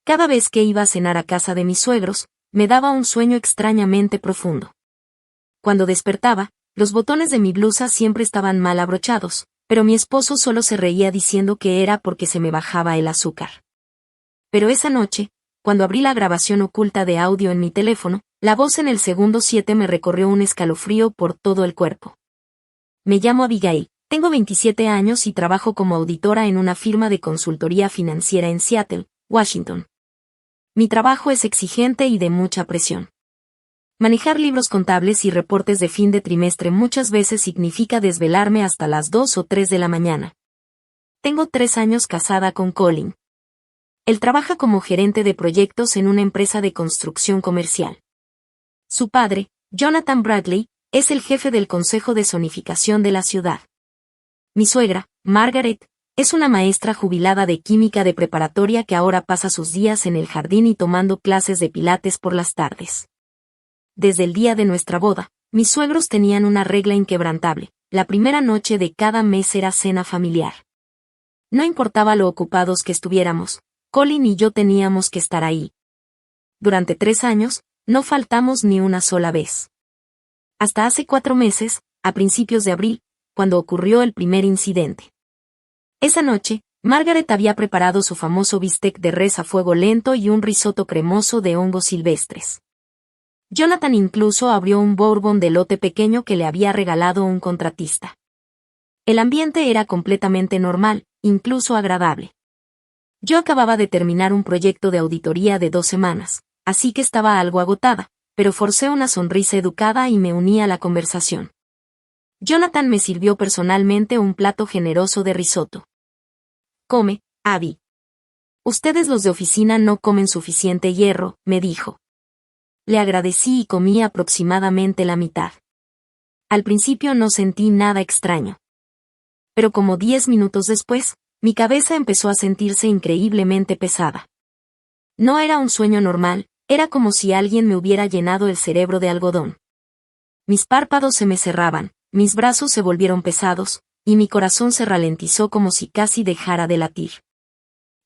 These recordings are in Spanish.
Cada vez que iba a cenar a casa de mis suegros, me daba un sueño extrañamente profundo. Cuando despertaba, los botones de mi blusa siempre estaban mal abrochados, pero mi esposo solo se reía diciendo que era porque se me bajaba el azúcar. Pero esa noche, cuando abrí la grabación oculta de audio en mi teléfono, la voz en el segundo 7 me recorrió un escalofrío por todo el cuerpo. Me llamo Abigail, tengo 27 años y trabajo como auditora en una firma de consultoría financiera en Seattle, Washington. Mi trabajo es exigente y de mucha presión. Manejar libros contables y reportes de fin de trimestre muchas veces significa desvelarme hasta las 2 o 3 de la mañana. Tengo 3 años casada con Colin. Él trabaja como gerente de proyectos en una empresa de construcción comercial. Su padre, Jonathan Bradley, es el jefe del Consejo de Zonificación de la ciudad. Mi suegra, Margaret, es una maestra jubilada de química de preparatoria que ahora pasa sus días en el jardín y tomando clases de pilates por las tardes. Desde el día de nuestra boda, mis suegros tenían una regla inquebrantable: la primera noche de cada mes era cena familiar. No importaba lo ocupados que estuviéramos, Colin y yo teníamos que estar ahí. Durante 3 años, no faltamos ni una sola vez. Hasta hace 4 meses, a principios de abril, cuando ocurrió el primer incidente. Esa noche, Margaret había preparado su famoso bistec de res a fuego lento y un risotto cremoso de hongos silvestres. Jonathan incluso abrió un bourbon de lote pequeño que le había regalado un contratista. El ambiente era completamente normal, incluso agradable. Yo acababa de terminar un proyecto de auditoría de 2 semanas, así que estaba algo agotada, pero forcé una sonrisa educada y me uní a la conversación. Jonathan me sirvió personalmente un plato generoso de risotto. «Come, Abby. Ustedes los de oficina no comen suficiente hierro», me dijo. Le agradecí y comí aproximadamente la mitad. Al principio no sentí nada extraño. Pero como 10 minutos después, mi cabeza empezó a sentirse increíblemente pesada. No era un sueño normal, era como si alguien me hubiera llenado el cerebro de algodón. Mis párpados se me cerraban, mis brazos se volvieron pesados, y mi corazón se ralentizó como si casi dejara de latir.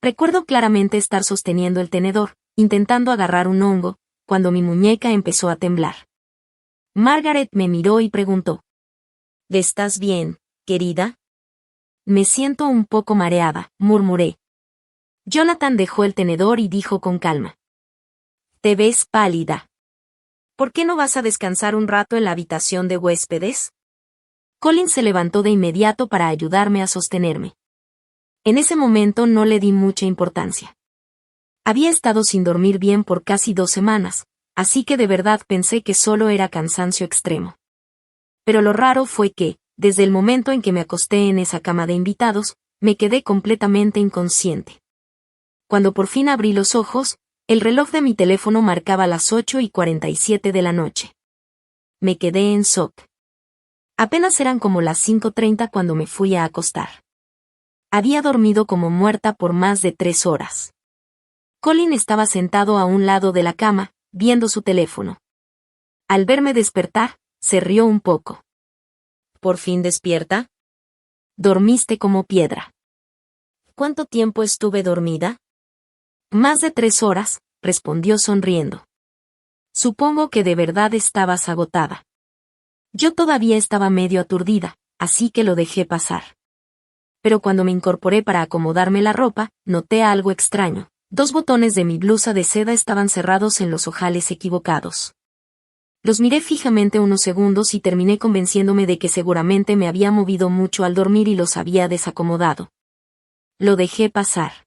Recuerdo claramente estar sosteniendo el tenedor, intentando agarrar un hongo, cuando mi muñeca empezó a temblar. Margaret me miró y preguntó: «¿Estás bien, querida?» «Me siento un poco mareada», murmuré. Jonathan dejó el tenedor y dijo con calma: «Te ves pálida. ¿Por qué no vas a descansar un rato en la habitación de huéspedes?» Colin se levantó de inmediato para ayudarme a sostenerme. En ese momento no le di mucha importancia. Había estado sin dormir bien por casi 2 semanas, así que de verdad pensé que solo era cansancio extremo. Pero lo raro fue que, desde el momento en que me acosté en esa cama de invitados, me quedé completamente inconsciente. Cuando por fin abrí los ojos, el reloj de mi teléfono marcaba las 8:47 de la noche. Me quedé en shock. Apenas eran como las 5:30 cuando me fui a acostar. Había dormido como muerta por más de 3 horas. Colin estaba sentado a un lado de la cama, viendo su teléfono. Al verme despertar, se rió un poco. «¿Por fin despierta?» «Dormiste como piedra». «¿Cuánto tiempo estuve dormida?» «Más de 3 horas», respondió sonriendo. «Supongo que de verdad estabas agotada». Yo todavía estaba medio aturdida, así que lo dejé pasar. Pero cuando me incorporé para acomodarme la ropa, noté algo extraño. 2 botones de mi blusa de seda estaban cerrados en los ojales equivocados. Los miré fijamente unos segundos y terminé convenciéndome de que seguramente me había movido mucho al dormir y los había desacomodado. Lo dejé pasar.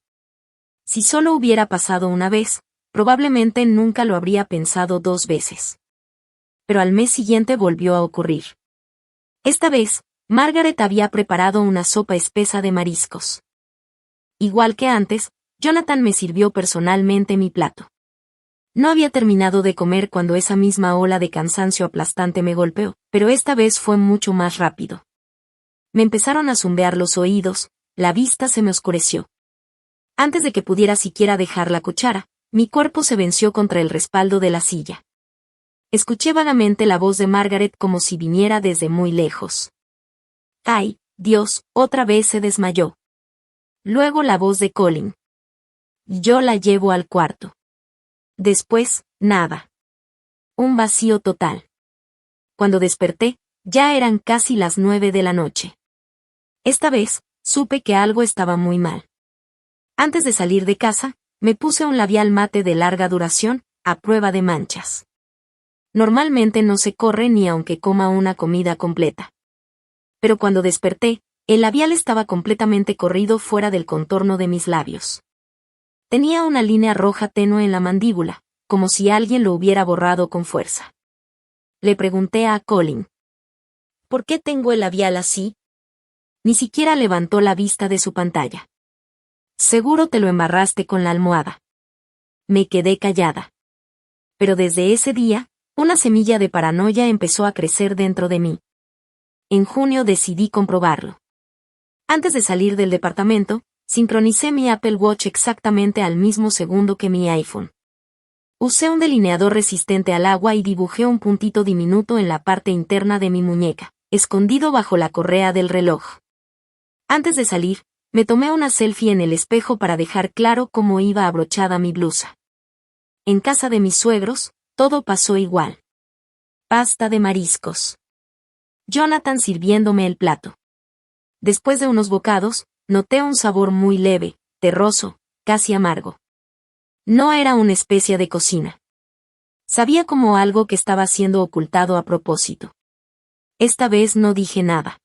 Si solo hubiera pasado una vez, probablemente nunca lo habría pensado 2 veces. Pero al mes siguiente volvió a ocurrir. Esta vez, Margaret había preparado una sopa espesa de mariscos. Igual que antes, Jonathan me sirvió personalmente mi plato. No había terminado de comer cuando esa misma ola de cansancio aplastante me golpeó, pero esta vez fue mucho más rápido. Me empezaron a zumbear los oídos, la vista se me oscureció. Antes de que pudiera siquiera dejar la cuchara, mi cuerpo se venció contra el respaldo de la silla. Escuché vagamente la voz de Margaret como si viniera desde muy lejos. «¡Ay, Dios!», otra vez se desmayó. Luego la voz de Colin. Yo la llevo al cuarto. Después, nada. Un vacío total. Cuando desperté, ya eran casi las 9 de la noche. Esta vez, supe que algo estaba muy mal. Antes de salir de casa, me puse un labial mate de larga duración, a prueba de manchas. Normalmente no se corre ni aunque coma una comida completa. Pero cuando desperté, el labial estaba completamente corrido fuera del contorno de mis labios. Tenía una línea roja tenue en la mandíbula, como si alguien lo hubiera borrado con fuerza. Le pregunté a Colin. ¿Por qué tengo el labial así? Ni siquiera levantó la vista de su pantalla. Seguro te lo embarraste con la almohada. Me quedé callada. Pero desde ese día, una semilla de paranoia empezó a crecer dentro de mí. En junio decidí comprobarlo. Antes de salir del departamento, sincronicé mi Apple Watch exactamente al mismo segundo que mi iPhone. Usé un delineador resistente al agua y dibujé un puntito diminuto en la parte interna de mi muñeca, escondido bajo la correa del reloj. Antes de salir, me tomé una selfie en el espejo para dejar claro cómo iba abrochada mi blusa. En casa de mis suegros, todo pasó igual. Pasta de mariscos. Jonathan sirviéndome el plato. Después de unos bocados, noté un sabor muy leve, terroso, casi amargo. No era una especie de cocina. Sabía como algo que estaba siendo ocultado a propósito. Esta vez no dije nada.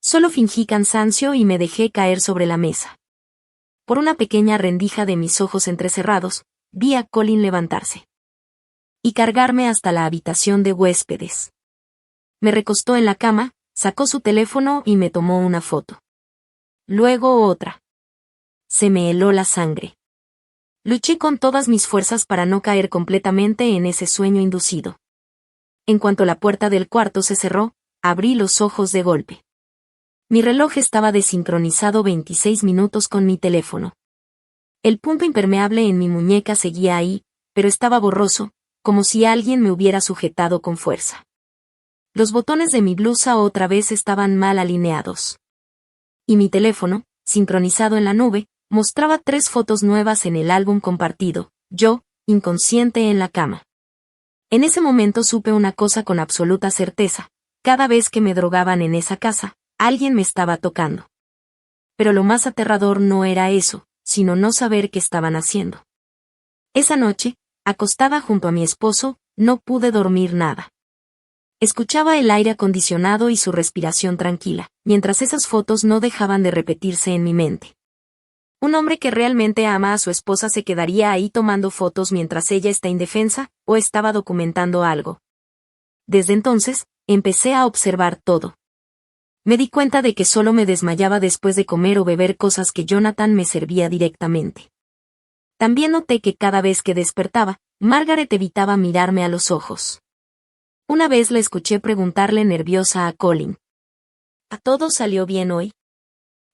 Solo fingí cansancio y me dejé caer sobre la mesa. Por una pequeña rendija de mis ojos entrecerrados, vi a Colin levantarse y cargarme hasta la habitación de huéspedes. Me recostó en la cama, sacó su teléfono y me tomó una foto. Luego otra. Se me heló la sangre. Luché con todas mis fuerzas para no caer completamente en ese sueño inducido. En cuanto la puerta del cuarto se cerró, abrí los ojos de golpe. Mi reloj estaba desincronizado 26 minutos con mi teléfono. El punto impermeable en mi muñeca seguía ahí, pero estaba borroso, como si alguien me hubiera sujetado con fuerza. Los botones de mi blusa otra vez estaban mal alineados. Y mi teléfono, sincronizado en la nube, mostraba 3 fotos nuevas en el álbum compartido, yo, inconsciente en la cama. En ese momento supe una cosa con absoluta certeza: cada vez que me drogaban en esa casa, alguien me estaba tocando. Pero lo más aterrador no era eso, sino no saber qué estaban haciendo. Esa noche, acostada junto a mi esposo, no pude dormir nada. Escuchaba el aire acondicionado y su respiración tranquila, mientras esas fotos no dejaban de repetirse en mi mente. ¿Un hombre que realmente ama a su esposa se quedaría ahí tomando fotos mientras ella está indefensa, o estaba documentando algo? Desde entonces, empecé a observar todo. Me di cuenta de que solo me desmayaba después de comer o beber cosas que Jonathan me servía directamente. También noté que cada vez que despertaba, Margaret evitaba mirarme a los ojos. Una vez la escuché preguntarle nerviosa a Colin: ¿A todo salió bien hoy?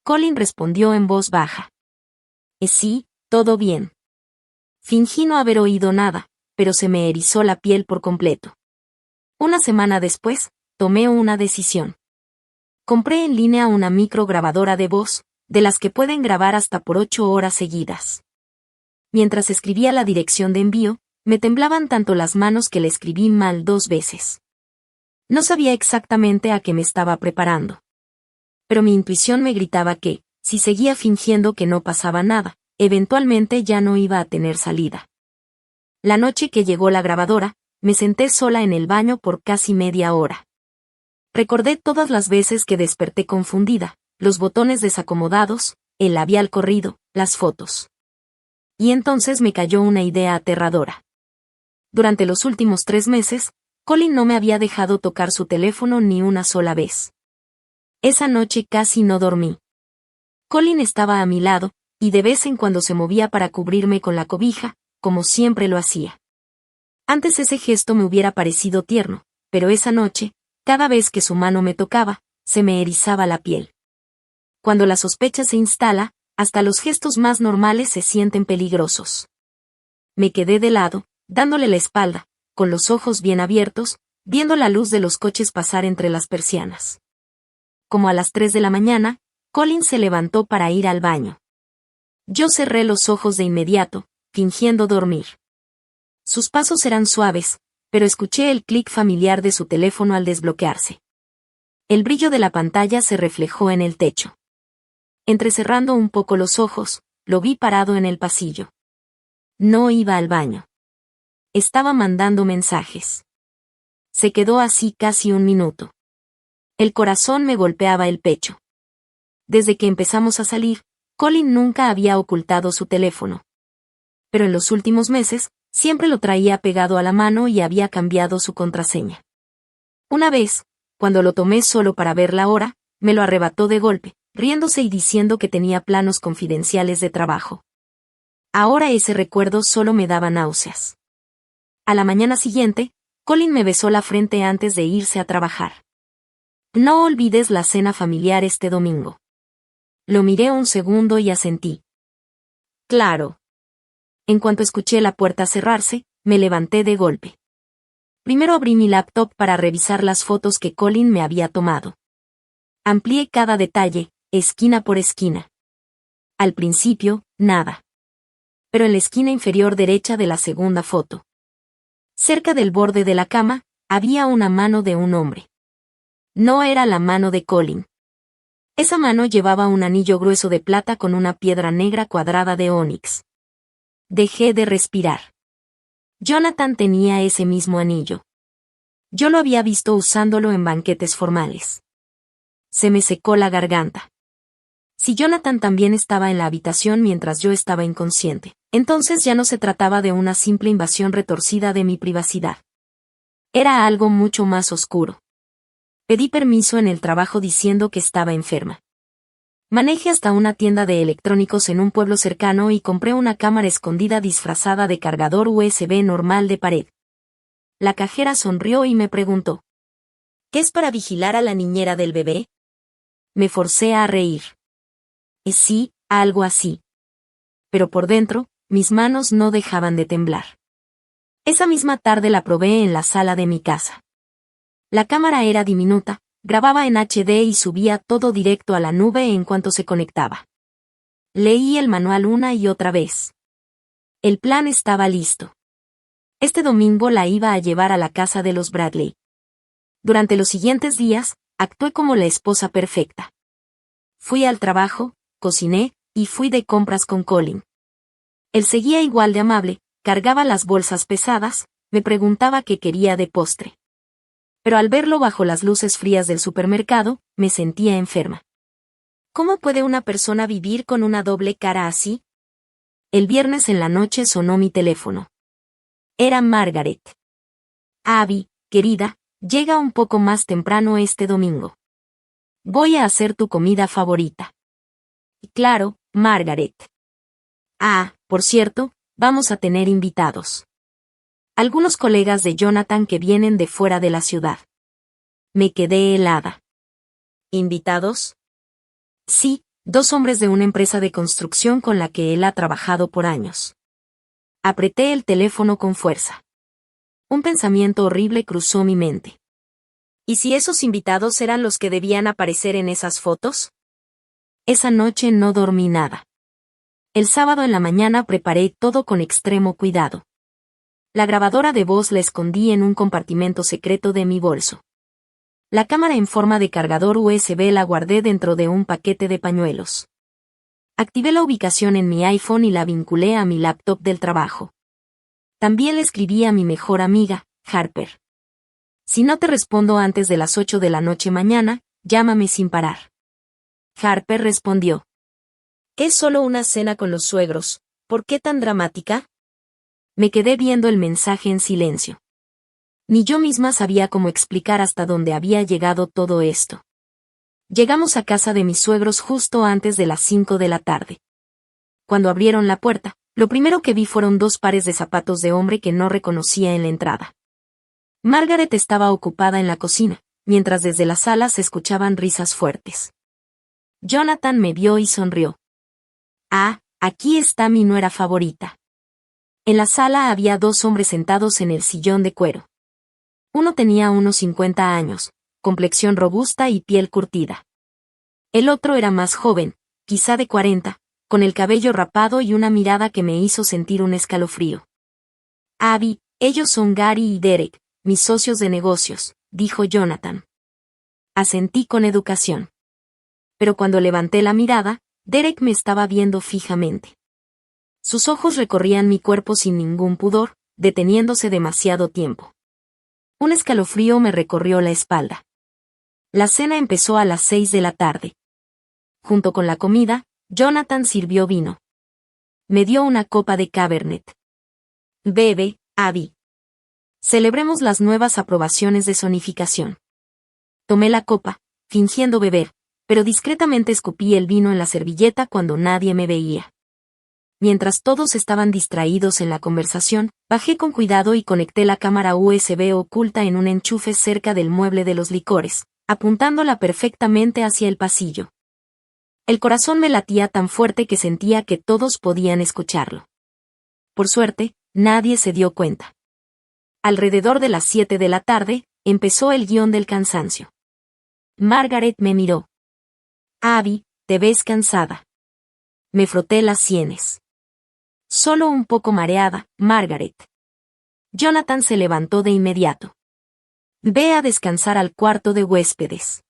Colin respondió en voz baja: Sí, todo bien. Fingí no haber oído nada, pero se me erizó la piel por completo. Una semana después, tomé una decisión. Compré en línea una micrograbadora de voz, de las que pueden grabar hasta por 8 horas seguidas. Mientras escribía la dirección de envío, me temblaban tanto las manos que le escribí mal 2 veces. No sabía exactamente a qué me estaba preparando. Pero mi intuición me gritaba que, si seguía fingiendo que no pasaba nada, eventualmente ya no iba a tener salida. La noche que llegó la grabadora, me senté sola en el baño por casi media hora. Recordé todas las veces que desperté confundida, los botones desacomodados, el labial corrido, las fotos. Y entonces me cayó una idea aterradora. Durante los últimos 3 meses, Colin no me había dejado tocar su teléfono ni una sola vez. Esa noche casi no dormí. Colin estaba a mi lado, y de vez en cuando se movía para cubrirme con la cobija, como siempre lo hacía. Antes ese gesto me hubiera parecido tierno, pero esa noche, cada vez que su mano me tocaba, se me erizaba la piel. Cuando la sospecha se instala, hasta los gestos más normales se sienten peligrosos. Me quedé de lado, dándole la espalda, con los ojos bien abiertos, viendo la luz de los coches pasar entre las persianas. Como a las 3 de la mañana, Colin se levantó para ir al baño. Yo cerré los ojos de inmediato, fingiendo dormir. Sus pasos eran suaves, pero escuché el clic familiar de su teléfono al desbloquearse. El brillo de la pantalla se reflejó en el techo. Entrecerrando un poco los ojos, lo vi parado en el pasillo. No iba al baño. Estaba mandando mensajes. Se quedó así casi un minuto. El corazón me golpeaba el pecho. Desde que empezamos a salir, Colin nunca había ocultado su teléfono. Pero en los últimos meses, siempre lo traía pegado a la mano y había cambiado su contraseña. Una vez, cuando lo tomé solo para ver la hora, me lo arrebató de golpe, riéndose y diciendo que tenía planos confidenciales de trabajo. Ahora ese recuerdo solo me daba náuseas. A la mañana siguiente, Colin me besó la frente antes de irse a trabajar. No olvides la cena familiar este domingo. Lo miré un segundo y asentí. Claro. En cuanto escuché la puerta cerrarse, me levanté de golpe. Primero abrí mi laptop para revisar las fotos que Colin me había tomado. Amplié cada detalle, esquina por esquina. Al principio, nada. Pero en la esquina inferior derecha de la segunda foto, cerca del borde de la cama, había una mano de un hombre. No era la mano de Colin. Esa mano llevaba un anillo grueso de plata con una piedra negra cuadrada de ónix. Dejé de respirar. Jonathan tenía ese mismo anillo. Yo lo había visto usándolo en banquetes formales. Se me secó la garganta. Si Jonathan también estaba en la habitación mientras yo estaba inconsciente, entonces ya no se trataba de una simple invasión retorcida de mi privacidad. Era algo mucho más oscuro. Pedí permiso en el trabajo diciendo que estaba enferma. Manejé hasta una tienda de electrónicos en un pueblo cercano y compré una cámara escondida disfrazada de cargador USB normal de pared. La cajera sonrió y me preguntó: ¿qué es para vigilar a la niñera del bebé? Me forcé a reír. Sí, algo así. Pero por dentro, mis manos no dejaban de temblar. Esa misma tarde la probé en la sala de mi casa. La cámara era diminuta, grababa en HD y subía todo directo a la nube en cuanto se conectaba. Leí el manual una y otra vez. El plan estaba listo. Este domingo la iba a llevar a la casa de los Bradley. Durante los siguientes días, actué como la esposa perfecta. Fui al trabajo, cociné, y fui de compras con Colin. Él seguía igual de amable, cargaba las bolsas pesadas, me preguntaba qué quería de postre. Pero al verlo bajo las luces frías del supermercado, me sentía enferma. ¿Cómo puede una persona vivir con una doble cara así? El viernes en la noche sonó mi teléfono. Era Margaret. Abby, querida, llega un poco más temprano este domingo. Voy a hacer tu comida favorita. Claro, Margaret. Ah, por cierto, vamos a tener invitados. Algunos colegas de Jonathan que vienen de fuera de la ciudad. Me quedé helada. ¿Invitados? Sí, 2 hombres de una empresa de construcción con la que él ha trabajado por años. Apreté el teléfono con fuerza. Un pensamiento horrible cruzó mi mente. ¿Y si esos invitados eran los que debían aparecer en esas fotos? Esa noche no dormí nada. El sábado en la mañana preparé todo con extremo cuidado. La grabadora de voz la escondí en un compartimento secreto de mi bolso. La cámara en forma de cargador USB la guardé dentro de un paquete de pañuelos. Activé la ubicación en mi iPhone y la vinculé a mi laptop del trabajo. También le escribí a mi mejor amiga, Harper. Si no te respondo antes de las 8 de la noche mañana, llámame sin parar. Harper respondió: es solo una cena con los suegros, ¿por qué tan dramática? Me quedé viendo el mensaje en silencio. Ni yo misma sabía cómo explicar hasta dónde había llegado todo esto. Llegamos a casa de mis suegros justo antes de las 5 de la tarde. Cuando abrieron la puerta, lo primero que vi fueron 2 pares de zapatos de hombre que no reconocía en la entrada. Margaret estaba ocupada en la cocina, mientras desde la sala se escuchaban risas fuertes. Jonathan me vio y sonrió. Ah, aquí está mi nuera favorita. En la sala había 2 hombres sentados en el sillón de cuero. Uno tenía unos 50 años, complexión robusta y piel curtida. El otro era más joven, quizá de 40, con el cabello rapado y una mirada que me hizo sentir un escalofrío. Abby, ellos son Gary y Derek, mis socios de negocios, dijo Jonathan. Asentí con educación. Pero cuando levanté la mirada, Derek me estaba viendo fijamente. Sus ojos recorrían mi cuerpo sin ningún pudor, deteniéndose demasiado tiempo. Un escalofrío me recorrió la espalda. La cena empezó a las 6 de la tarde. Junto con la comida, Jonathan sirvió vino. Me dio una copa de Cabernet. Bebe, Abby. Celebremos las nuevas aprobaciones de zonificación. Tomé la copa, fingiendo beber, pero discretamente escupí el vino en la servilleta cuando nadie me veía. Mientras todos estaban distraídos en la conversación, bajé con cuidado y conecté la cámara USB oculta en un enchufe cerca del mueble de los licores, apuntándola perfectamente hacia el pasillo. El corazón me latía tan fuerte que sentía que todos podían escucharlo. Por suerte, nadie se dio cuenta. Alrededor de las 7 de la tarde, empezó el guión del cansancio. Margaret me miró. Abby, te ves cansada. Me froté las sienes. Solo un poco mareada, Margaret. Jonathan se levantó de inmediato. Ve a descansar al cuarto de huéspedes.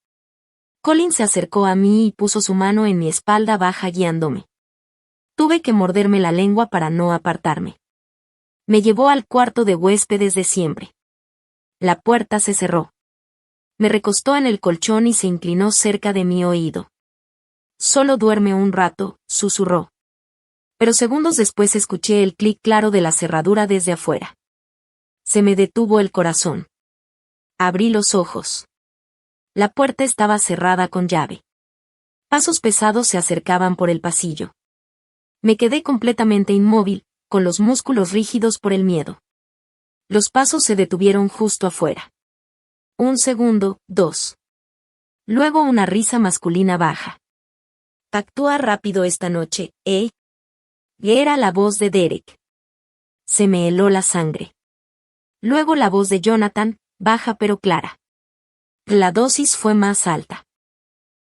Colin se acercó a mí y puso su mano en mi espalda baja guiándome. Tuve que morderme la lengua para no apartarme. Me llevó al cuarto de huéspedes de siempre. La puerta se cerró. Me recostó en el colchón y se inclinó cerca de mi oído. Solo duerme un rato, susurró. Pero segundos después escuché el clic claro de la cerradura desde afuera. Se me detuvo el corazón. Abrí los ojos. La puerta estaba cerrada con llave. Pasos pesados se acercaban por el pasillo. Me quedé completamente inmóvil, con los músculos rígidos por el miedo. Los pasos se detuvieron justo afuera. Un segundo, 2. Luego una risa masculina baja. Actúa rápido esta noche, ¿eh? Era la voz de Derek. Se me heló la sangre. Luego la voz de Jonathan, baja pero clara. La dosis fue más alta.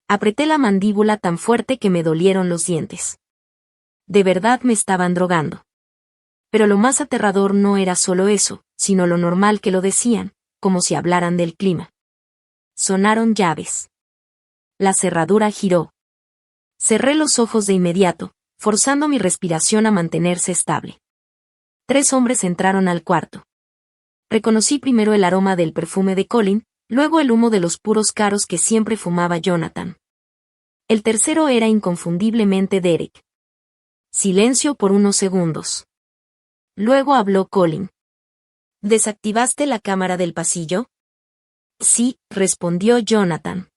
Apreté la mandíbula tan fuerte que me dolieron los dientes. De verdad me estaban drogando. Pero lo más aterrador no era solo eso, sino lo normal que lo decían, como si hablaran del clima. Sonaron llaves. La cerradura giró. Cerré los ojos de inmediato, forzando mi respiración a mantenerse estable. 3 hombres entraron al cuarto. Reconocí primero el aroma del perfume de Colin, luego el humo de los puros caros que siempre fumaba Jonathan. El tercero era inconfundiblemente Derek. Silencio por unos segundos. Luego habló Colin. ¿Desactivaste la cámara del pasillo? Sí, respondió Jonathan.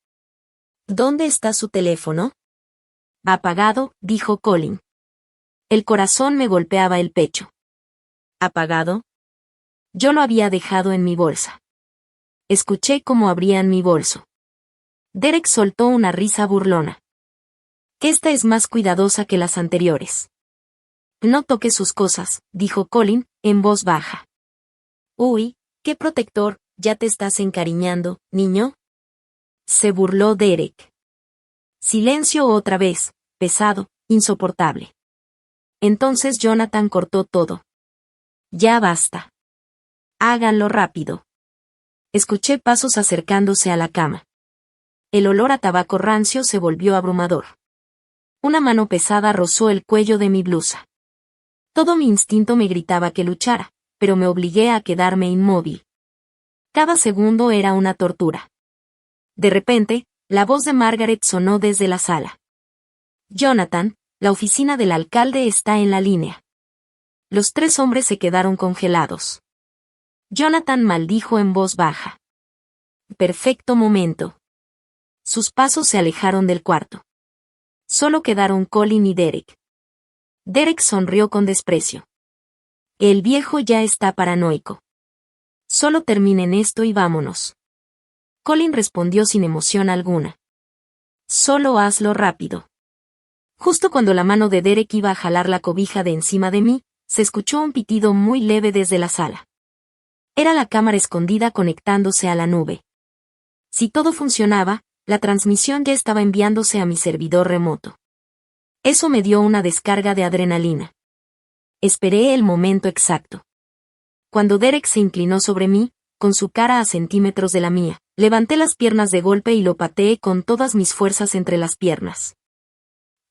¿Dónde está su teléfono? Apagado, dijo Colin. El corazón me golpeaba el pecho. ¿Apagado? Yo lo había dejado en mi bolsa. Escuché cómo abrían mi bolso. Derek soltó una risa burlona. Esta es más cuidadosa que las anteriores. No toques sus cosas, dijo Colin, en voz baja. Uy, qué protector, ¿ya te estás encariñando, niño? Se burló Derek. Silencio otra vez, pesado, insoportable. Entonces Jonathan cortó todo. Ya basta. Háganlo rápido. Escuché pasos acercándose a la cama. El olor a tabaco rancio se volvió abrumador. Una mano pesada rozó el cuello de mi blusa. Todo mi instinto me gritaba que luchara, pero me obligué a quedarme inmóvil. Cada segundo era una tortura. De repente, la voz de Margaret sonó desde la sala. Jonathan, la oficina del alcalde está en la línea. Los 3 hombres se quedaron congelados. Jonathan maldijo en voz baja. Perfecto momento. Sus pasos se alejaron del cuarto. Solo quedaron Colin y Derek. Derek sonrió con desprecio. El viejo ya está paranoico. Solo terminen esto y vámonos. Colin respondió sin emoción alguna. Solo hazlo rápido. Justo cuando la mano de Derek iba a jalar la cobija de encima de mí, se escuchó un pitido muy leve desde la sala. Era la cámara escondida conectándose a la nube. Si todo funcionaba, la transmisión ya estaba enviándose a mi servidor remoto. Eso me dio una descarga de adrenalina. Esperé el momento exacto. Cuando Derek se inclinó sobre mí, con su cara a centímetros de la mía, levanté las piernas de golpe y lo pateé con todas mis fuerzas entre las piernas.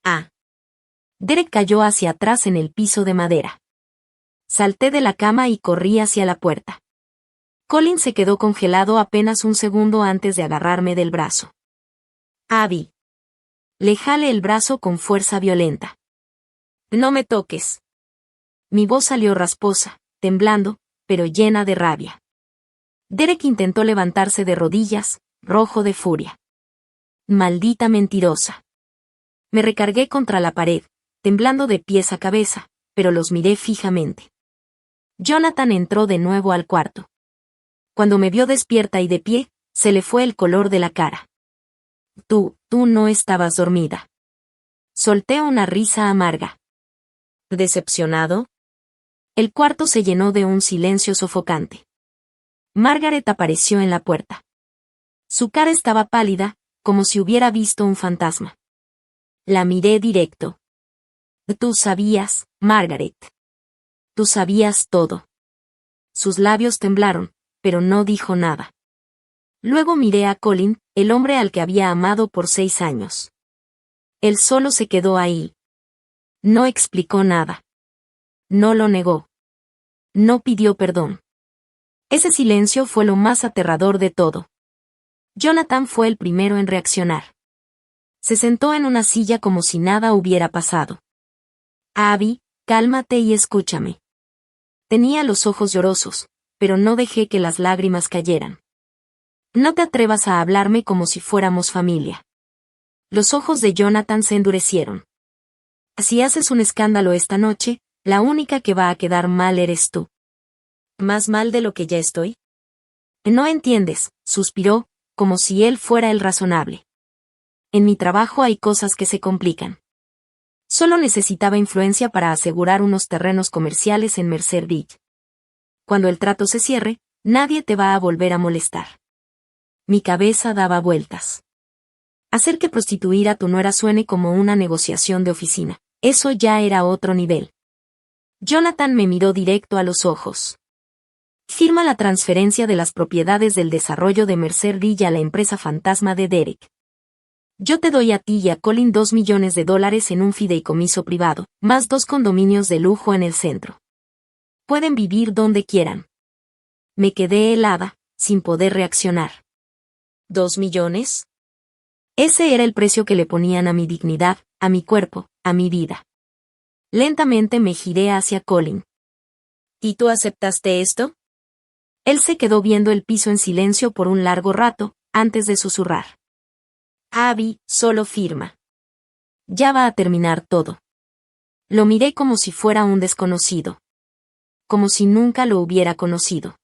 ¡Ah! Derek cayó hacia atrás en el piso de madera. Salté de la cama y corrí hacia la puerta. Colin se quedó congelado apenas un segundo antes de agarrarme del brazo. Abby. Le jalé el brazo con fuerza violenta. No me toques. Mi voz salió rasposa, temblando, pero llena de rabia. Derek intentó levantarse de rodillas, rojo de furia. Maldita mentirosa. Me recargué contra la pared, temblando de pies a cabeza, pero los miré fijamente. Jonathan entró de nuevo al cuarto. Cuando me vio despierta y de pie, se le fue el color de la cara. Tú no estabas dormida. Solté una risa amarga. ¿Decepcionado? El cuarto se llenó de un silencio sofocante. Margaret apareció en la puerta. Su cara estaba pálida, como si hubiera visto un fantasma. La miré directo. Tú sabías, Margaret. Tú sabías todo. Sus labios temblaron, pero no dijo nada. Luego miré a Colin, el hombre al que había amado por 6 años. Él solo se quedó ahí. No explicó nada. No lo negó. No pidió perdón. Ese silencio fue lo más aterrador de todo. Jonathan fue el primero en reaccionar. Se sentó en una silla como si nada hubiera pasado. Abby, cálmate y escúchame. Tenía los ojos llorosos, pero no dejé que las lágrimas cayeran. No te atrevas a hablarme como si fuéramos familia. Los ojos de Jonathan se endurecieron. Si haces un escándalo esta noche, la única que va a quedar mal eres tú. ¿Más mal de lo que ya estoy? No entiendes, suspiró, como si él fuera el razonable. En mi trabajo hay cosas que se complican. Solo necesitaba influencia para asegurar unos terrenos comerciales en Mercer Beach. Cuando el trato se cierre, nadie te va a volver a molestar. Mi cabeza daba vueltas. Hacer que prostituir a tu nuera suene como una negociación de oficina, eso ya era otro nivel. Jonathan me miró directo a los ojos. Firma la transferencia de las propiedades del desarrollo de Mercer Beach a la empresa fantasma de Derek. Yo te doy a ti y a Colin $2 millones en un fideicomiso privado, más 2 condominios de lujo en el centro. Pueden vivir donde quieran. Me quedé helada, sin poder reaccionar. ¿2 millones? Ese era el precio que le ponían a mi dignidad, a mi cuerpo, a mi vida. Lentamente me giré hacia Colin. ¿Y tú aceptaste esto? Él se quedó viendo el piso en silencio por un largo rato, antes de susurrar. Abby, solo firma. Ya va a terminar todo. Lo miré como si fuera un desconocido. Como si nunca lo hubiera conocido.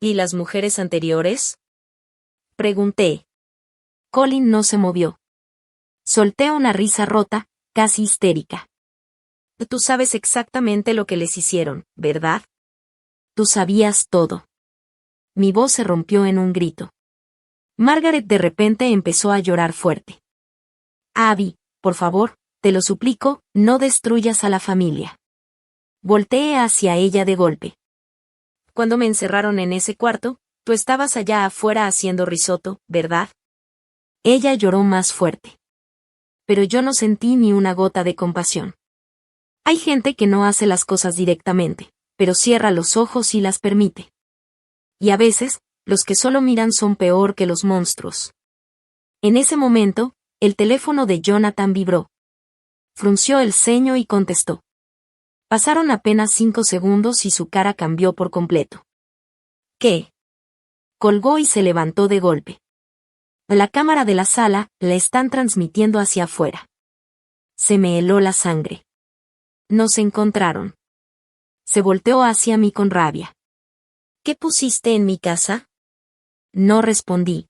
¿Y las mujeres anteriores? Pregunté. Colin no se movió. Solté una risa rota, casi histérica. Tú sabes exactamente lo que les hicieron, ¿verdad? Tú sabías todo. Mi voz se rompió en un grito. Margaret de repente empezó a llorar fuerte. Abby, por favor, te lo suplico, no destruyas a la familia. Volteé hacia ella de golpe. Cuando me encerraron en ese cuarto, tú estabas allá afuera haciendo risotto, ¿verdad? Ella lloró más fuerte. Pero yo no sentí ni una gota de compasión. Hay gente que no hace las cosas directamente, pero cierra los ojos y las permite. Y a veces, los que solo miran son peor que los monstruos. En ese momento, el teléfono de Jonathan vibró. Frunció el ceño y contestó. Pasaron apenas 5 segundos y su cara cambió por completo. ¿Qué? Colgó y se levantó de golpe. La cámara de la sala la están transmitiendo hacia afuera. Se me heló la sangre. Nos encontraron. Se volteó hacia mí con rabia. ¿Qué pusiste en mi casa? No respondí.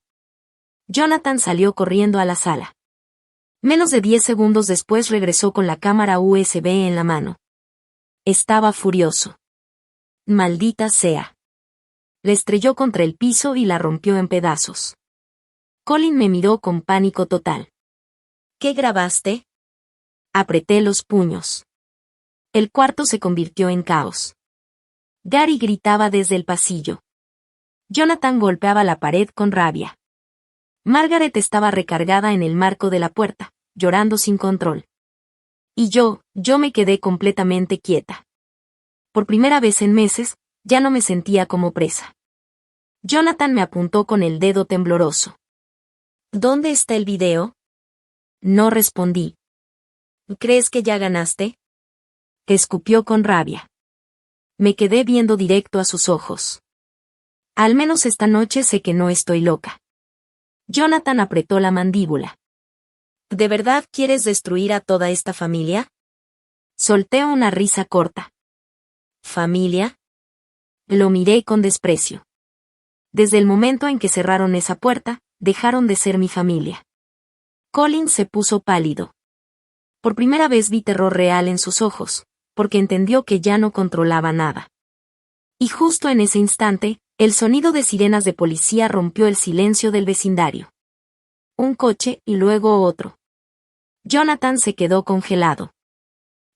Jonathan salió corriendo a la sala. Menos de 10 segundos después regresó con la cámara USB en la mano. Estaba furioso. Maldita sea. La estrelló contra el piso y la rompió en pedazos. Colin me miró con pánico total. ¿Qué grabaste? Apreté los puños. El cuarto se convirtió en caos. Gary gritaba desde el pasillo. Jonathan golpeaba la pared con rabia. Margaret estaba recargada en el marco de la puerta, llorando sin control. Y yo me quedé completamente quieta. Por primera vez en meses, ya no me sentía como presa. Jonathan me apuntó con el dedo tembloroso. ¿Dónde está el video? No respondí. ¿Crees que ya ganaste? Escupió con rabia. Me quedé viendo directo a sus ojos. Al menos esta noche sé que no estoy loca. Jonathan apretó la mandíbula. ¿De verdad quieres destruir a toda esta familia? Solté una risa corta. ¿Familia? Lo miré con desprecio. Desde el momento en que cerraron esa puerta, dejaron de ser mi familia. Colin se puso pálido. Por primera vez vi terror real en sus ojos, porque entendió que ya no controlaba nada. Y justo en ese instante, el sonido de sirenas de policía rompió el silencio del vecindario. Un coche y luego otro. Jonathan se quedó congelado.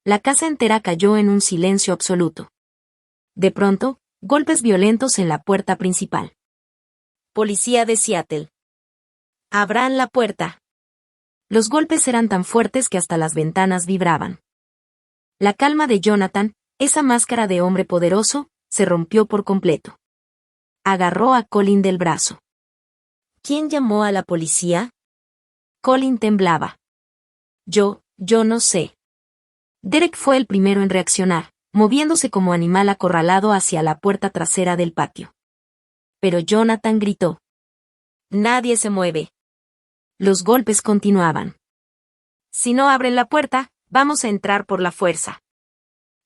La casa entera cayó en un silencio absoluto. De pronto, golpes violentos en la puerta principal. Policía de Seattle. Abran la puerta. Los golpes eran tan fuertes que hasta las ventanas vibraban. La calma de Jonathan, esa máscara de hombre poderoso, se rompió por completo. Agarró a Colin del brazo. ¿Quién llamó a la policía? Colin temblaba. Yo no sé. Derek fue el primero en reaccionar, moviéndose como animal acorralado hacia la puerta trasera del patio. Pero Jonathan gritó. Nadie se mueve. Los golpes continuaban. Si no abren la puerta, vamos a entrar por la fuerza.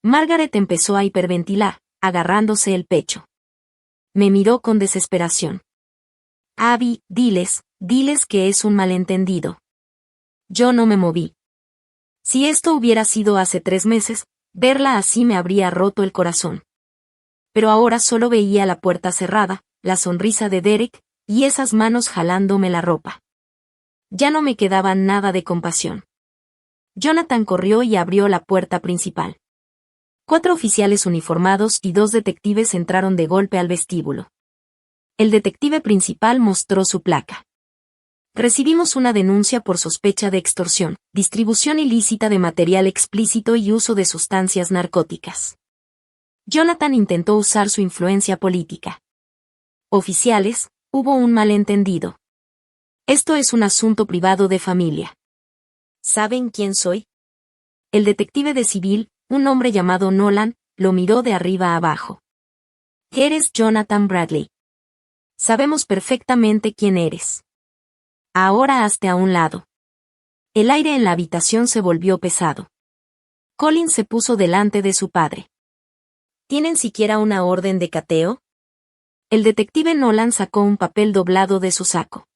Margaret empezó a hiperventilar, agarrándose el pecho. Me miró con desesperación. Abby, diles que es un malentendido. Yo no me moví. Si esto hubiera sido hace 3 meses, verla así me habría roto el corazón. Pero ahora solo veía la puerta cerrada, la sonrisa de Derek, y esas manos jalándome la ropa. Ya no me quedaba nada de compasión. Jonathan corrió y abrió la puerta principal. 4 oficiales uniformados y 2 detectives entraron de golpe al vestíbulo. El detective principal mostró su placa. Recibimos una denuncia por sospecha de extorsión, distribución ilícita de material explícito y uso de sustancias narcóticas. Jonathan intentó usar su influencia política. Oficiales, hubo un malentendido. Esto es un asunto privado de familia. ¿Saben quién soy? El detective de civil, un hombre llamado Nolan, lo miró de arriba a abajo. Eres Jonathan Bradley. Sabemos perfectamente quién eres. Ahora hazte a un lado. El aire en la habitación se volvió pesado. Colin se puso delante de su padre. ¿Tienen siquiera una orden de cateo? El detective Nolan sacó un papel doblado de su saco.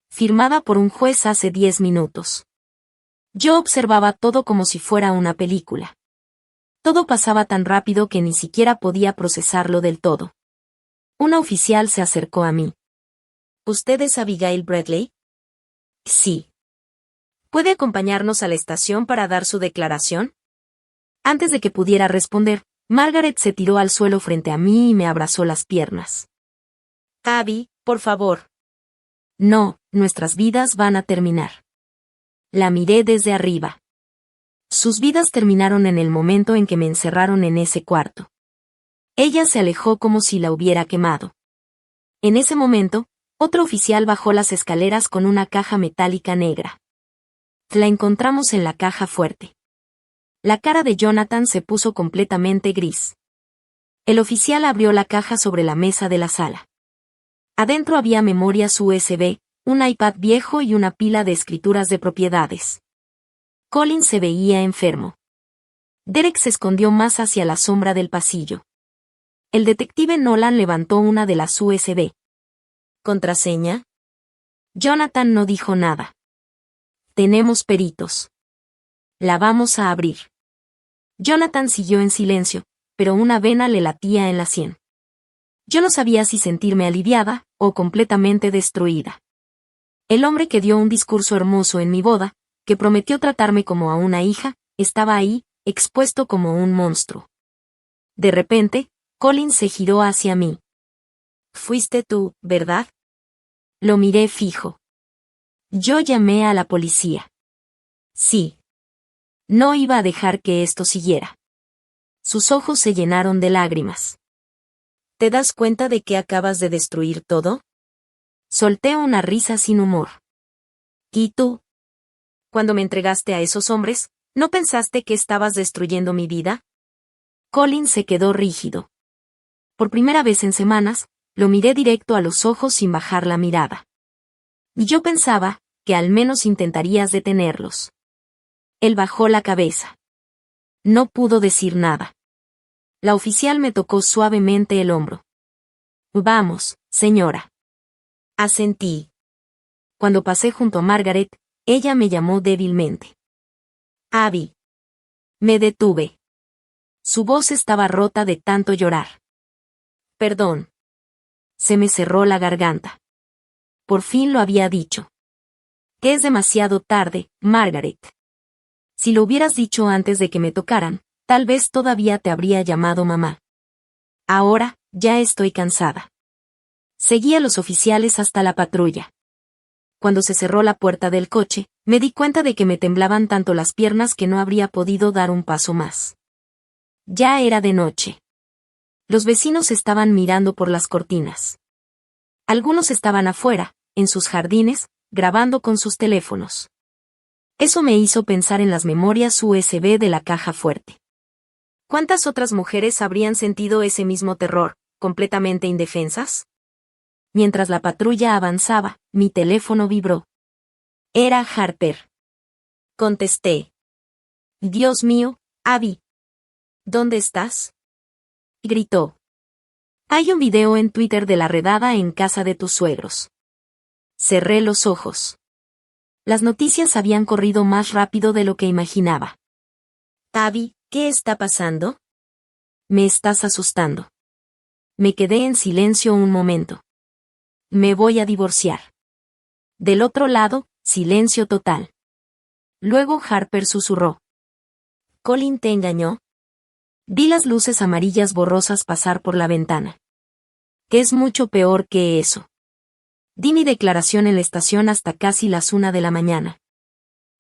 Firmada por un juez hace 10 minutos. Yo observaba todo como si fuera una película. Todo pasaba tan rápido que ni siquiera podía procesarlo del todo. Una oficial se acercó a mí. ¿Usted es Abigail Bradley? Sí. ¿Puede acompañarnos a la estación para dar su declaración? Antes de que pudiera responder, Margaret se tiró al suelo frente a mí y me abrazó las piernas. Abby, por favor. No, nuestras vidas van a terminar. La miré desde arriba. Sus vidas terminaron en el momento en que me encerraron en ese cuarto. Ella se alejó como si la hubiera quemado. En ese momento, otro oficial bajó las escaleras con una caja metálica negra. La encontramos en la caja fuerte. La cara de Jonathan se puso completamente gris. El oficial abrió la caja sobre la mesa de la sala. Adentro había memorias USB, un iPad viejo y una pila de escrituras de propiedades. Colin se veía enfermo. Derek se escondió más hacia la sombra del pasillo. El detective Nolan levantó una de las USB. ¿Contraseña? Jonathan no dijo nada. Tenemos peritos. La vamos a abrir. Jonathan siguió en silencio, pero una vena le latía en la sien. Yo no sabía si sentirme aliviada o completamente destruida. El hombre que dio un discurso hermoso en mi boda, que prometió tratarme como a una hija, estaba ahí, expuesto como un monstruo. De repente, Colin se giró hacia mí. «Fuiste tú, ¿verdad?» Lo miré fijo. «Yo llamé a la policía». «Sí». No iba a dejar que esto siguiera. Sus ojos se llenaron de lágrimas. «¿Te das cuenta de que acabas de destruir todo?» Solté una risa sin humor. «¿Y tú? Cuando me entregaste a esos hombres, ¿no pensaste que estabas destruyendo mi vida?» Colin se quedó rígido. Por primera vez en semanas, lo miré directo a los ojos sin bajar la mirada. Y yo pensaba que al menos intentarías detenerlos. Él bajó la cabeza. No pudo decir nada. La oficial me tocó suavemente el hombro. «Vamos, señora». Asentí. Cuando pasé junto a Margaret, ella me llamó débilmente. «Abby». Me detuve. Su voz estaba rota de tanto llorar. «Perdón». Se me cerró la garganta. Por fin lo había dicho. «Que es demasiado tarde, Margaret. Si lo hubieras dicho antes de que me tocaran, tal vez todavía te habría llamado mamá. Ahora, ya estoy cansada». Seguí a los oficiales hasta la patrulla. Cuando se cerró la puerta del coche, me di cuenta de que me temblaban tanto las piernas que no habría podido dar un paso más. Ya era de noche. Los vecinos estaban mirando por las cortinas. Algunos estaban afuera, en sus jardines, grabando con sus teléfonos. Eso me hizo pensar en las memorias USB de la caja fuerte. ¿Cuántas otras mujeres habrían sentido ese mismo terror, completamente indefensas? Mientras la patrulla avanzaba, mi teléfono vibró. Era Harper. Contesté. «Dios mío, Abby. ¿Dónde estás?» Gritó. «Hay un video en Twitter de la redada en casa de tus suegros». Cerré los ojos. Las noticias habían corrido más rápido de lo que imaginaba. «Abby, ¿qué está pasando?» «Me estás asustando». Me quedé en silencio un momento. «Me voy a divorciar». Del otro lado, silencio total. Luego Harper susurró. «¿Colin te engañó?» Vi las luces amarillas borrosas pasar por la ventana. «Que es mucho peor que eso». Di mi declaración en la estación hasta casi las 1 de la mañana.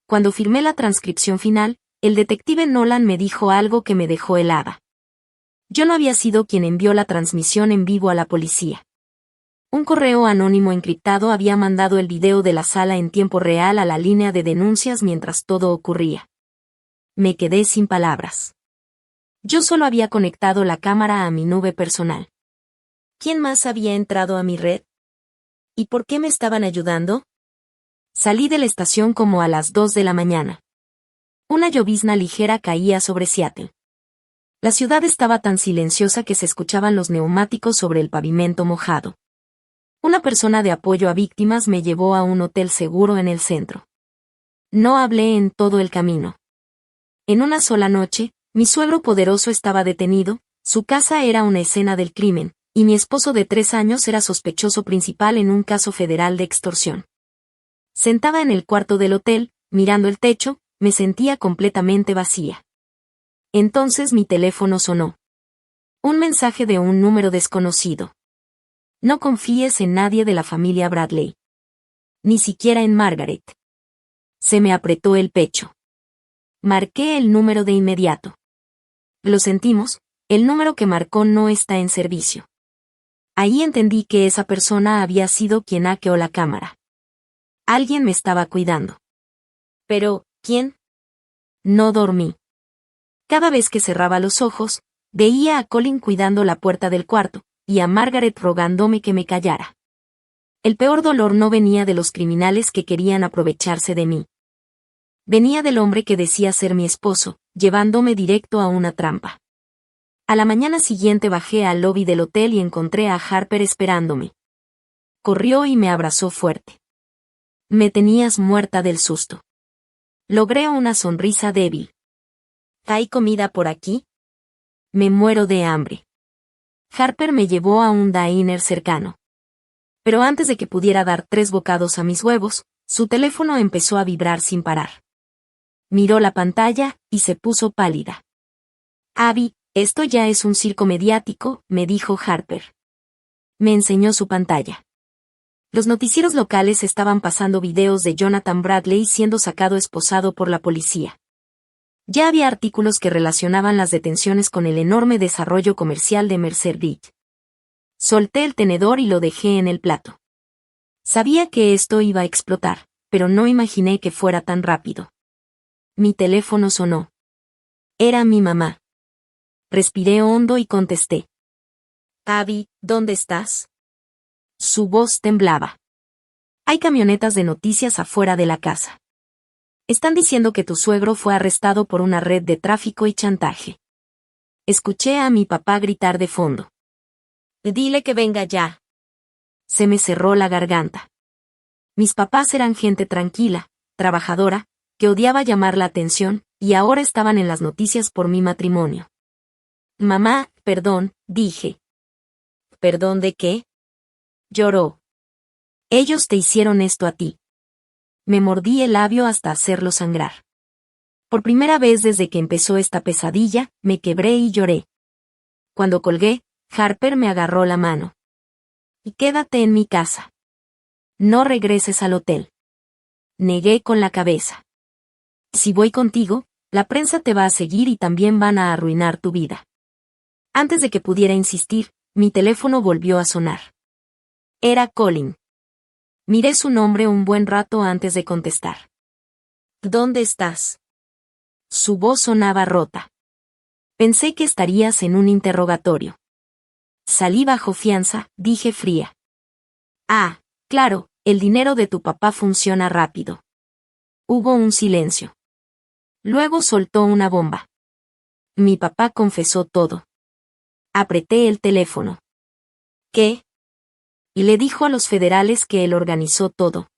Cuando firmé la transcripción final, el detective Nolan me dijo algo que me dejó helada. Yo no había sido quien envió la transmisión en vivo a la policía. Un correo anónimo encriptado había mandado el video de la sala en tiempo real a la línea de denuncias mientras todo ocurría. Me quedé sin palabras. Yo solo había conectado la cámara a mi nube personal. ¿Quién más había entrado a mi red? ¿Y por qué me estaban ayudando? Salí de la estación como a las 2 de la mañana. Una llovizna ligera caía sobre Seattle. La ciudad estaba tan silenciosa que se escuchaban los neumáticos sobre el pavimento mojado. Una persona de apoyo a víctimas me llevó a un hotel seguro en el centro. No hablé en todo el camino. En una sola noche, mi suegro poderoso estaba detenido, su casa era una escena del crimen, y mi esposo de 3 años era sospechoso principal en un caso federal de extorsión. Sentada en el cuarto del hotel, mirando el techo, me sentía completamente vacía. Entonces mi teléfono sonó. Un mensaje de un número desconocido. «No confíes en nadie de la familia Bradley. Ni siquiera en Margaret». Se me apretó el pecho. Marqué el número de inmediato. Lo sentimos, el número que marcó no está en servicio. Ahí entendí que esa persona había sido quien hackeó la cámara. Alguien me estaba cuidando. Pero, ¿quién? No dormí. Cada vez que cerraba los ojos, veía a Colin cuidando la puerta del cuarto, y a Margaret rogándome que me callara. El peor dolor no venía de los criminales que querían aprovecharse de mí. Venía del hombre que decía ser mi esposo, llevándome directo a una trampa. A la mañana siguiente bajé al lobby del hotel y encontré a Harper esperándome. Corrió y me abrazó fuerte. Me tenías muerta del susto. Logré una sonrisa débil. ¿Hay comida por aquí? Me muero de hambre. Harper me llevó a un diner cercano. Pero antes de que pudiera dar 3 bocados a mis huevos, su teléfono empezó a vibrar sin parar. Miró la pantalla y se puso pálida. Abby, esto ya es un circo mediático, me dijo Harper. Me enseñó su pantalla. Los noticieros locales estaban pasando videos de Jonathan Bradley siendo sacado esposado por la policía. Ya había artículos que relacionaban las detenciones con el enorme desarrollo comercial de Mercer Beach. Solté el tenedor y lo dejé en el plato. Sabía que esto iba a explotar, pero no imaginé que fuera tan rápido. Mi teléfono sonó. Era mi mamá. Respiré hondo y contesté. Abby, ¿dónde estás? Su voz temblaba. Hay camionetas de noticias afuera de la casa. Están diciendo que tu suegro fue arrestado por una red de tráfico y chantaje. Escuché a mi papá gritar de fondo. Dile que venga ya. Se me cerró la garganta. Mis papás eran gente tranquila, trabajadora, que odiaba llamar la atención, y ahora estaban en las noticias por mi matrimonio. Mamá, perdón, dije. ¿Perdón de qué? Lloró. Ellos te hicieron esto a ti. Me mordí el labio hasta hacerlo sangrar. Por primera vez desde que empezó esta pesadilla, me quebré y lloré. Cuando colgué, Harper me agarró la mano. Y quédate en mi casa. No regreses al hotel. Negué con la cabeza. Si voy contigo, la prensa te va a seguir y también van a arruinar tu vida. Antes de que pudiera insistir, mi teléfono volvió a sonar. Era Colin. Miré su nombre un buen rato antes de contestar. ¿Dónde estás? Su voz sonaba rota. Pensé que estarías en un interrogatorio. Salí bajo fianza, dije fría. Ah, claro, el dinero de tu papá funciona rápido. Hubo un silencio. Luego soltó una bomba. Mi papá confesó todo. Apreté el teléfono. ¿Qué? Y le dijo a los federales que él organizó todo.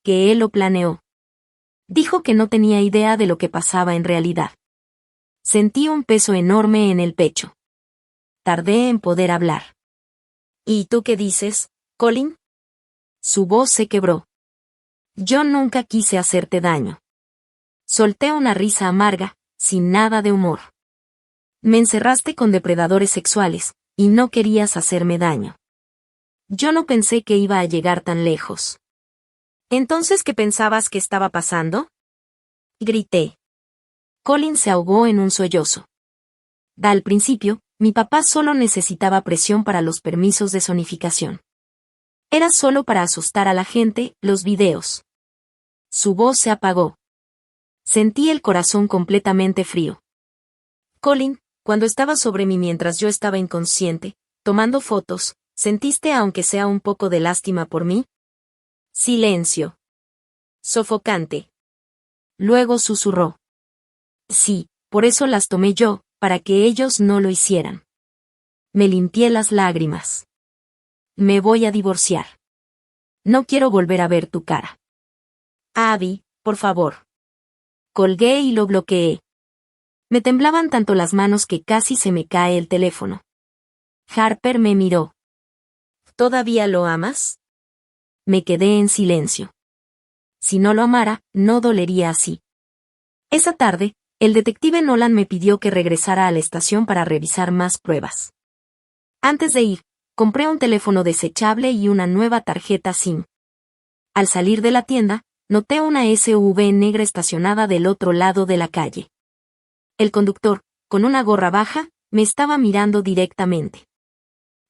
Que él lo planeó. Dijo que no tenía idea de lo que pasaba en realidad. Sentí un peso enorme en el pecho. Tardé en poder hablar. ¿Y tú qué dices, Colin? Su voz se quebró. Yo nunca quise hacerte daño. Solté una risa amarga, sin nada de humor. Me encerraste con depredadores sexuales, y no querías hacerme daño. Yo no pensé que iba a llegar tan lejos. ¿Entonces qué pensabas que estaba pasando? Grité. Colin se ahogó en un sollozo. Al principio, mi papá solo necesitaba presión para los permisos de zonificación. Era solo para asustar a la gente, los videos. Su voz se apagó. Sentí el corazón completamente frío. Colin, cuando estabas sobre mí mientras yo estaba inconsciente, tomando fotos, ¿sentiste aunque sea un poco de lástima por mí? Silencio. Sofocante. Luego susurró. Sí, por eso las tomé yo, para que ellos no lo hicieran. Me limpié las lágrimas. Me voy a divorciar. No quiero volver a ver tu cara. Abby, por favor. Colgué y lo bloqueé. Me temblaban tanto las manos que casi se me cae el teléfono. Harper me miró. ¿Todavía lo amas? Me quedé en silencio. Si no lo amara, no dolería así. Esa tarde, el detective Nolan me pidió que regresara a la estación para revisar más pruebas. Antes de ir, compré un teléfono desechable y una nueva tarjeta SIM. Al salir de la tienda, noté una SUV negra estacionada del otro lado de la calle. El conductor, con una gorra baja, me estaba mirando directamente.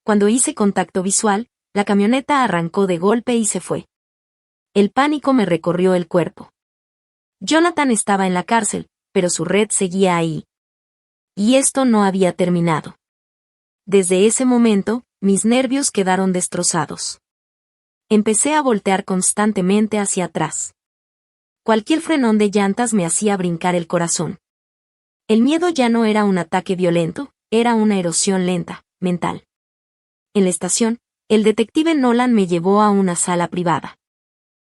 Cuando hice contacto visual, la camioneta arrancó de golpe y se fue. El pánico me recorrió el cuerpo. Jonathan estaba en la cárcel, pero su red seguía ahí. Y esto no había terminado. Desde ese momento, mis nervios quedaron destrozados. Empecé a voltear constantemente hacia atrás. Cualquier frenón de llantas me hacía brincar el corazón. El miedo ya no era un ataque violento, era una erosión lenta, mental. En la estación, el detective Nolan me llevó a una sala privada.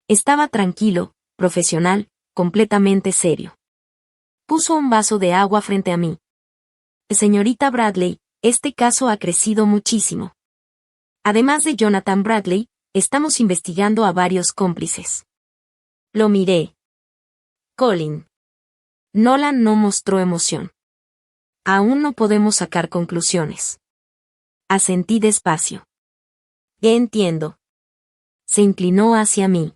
Estaba tranquilo, profesional, completamente serio. Puso un vaso de agua frente a mí. Señorita Bradley, este caso ha crecido muchísimo. Además de Jonathan Bradley, estamos investigando a varios cómplices. Lo miré. Colin. Nolan no mostró emoción. Aún no podemos sacar conclusiones. Asentí despacio. Entiendo. Se inclinó hacia mí.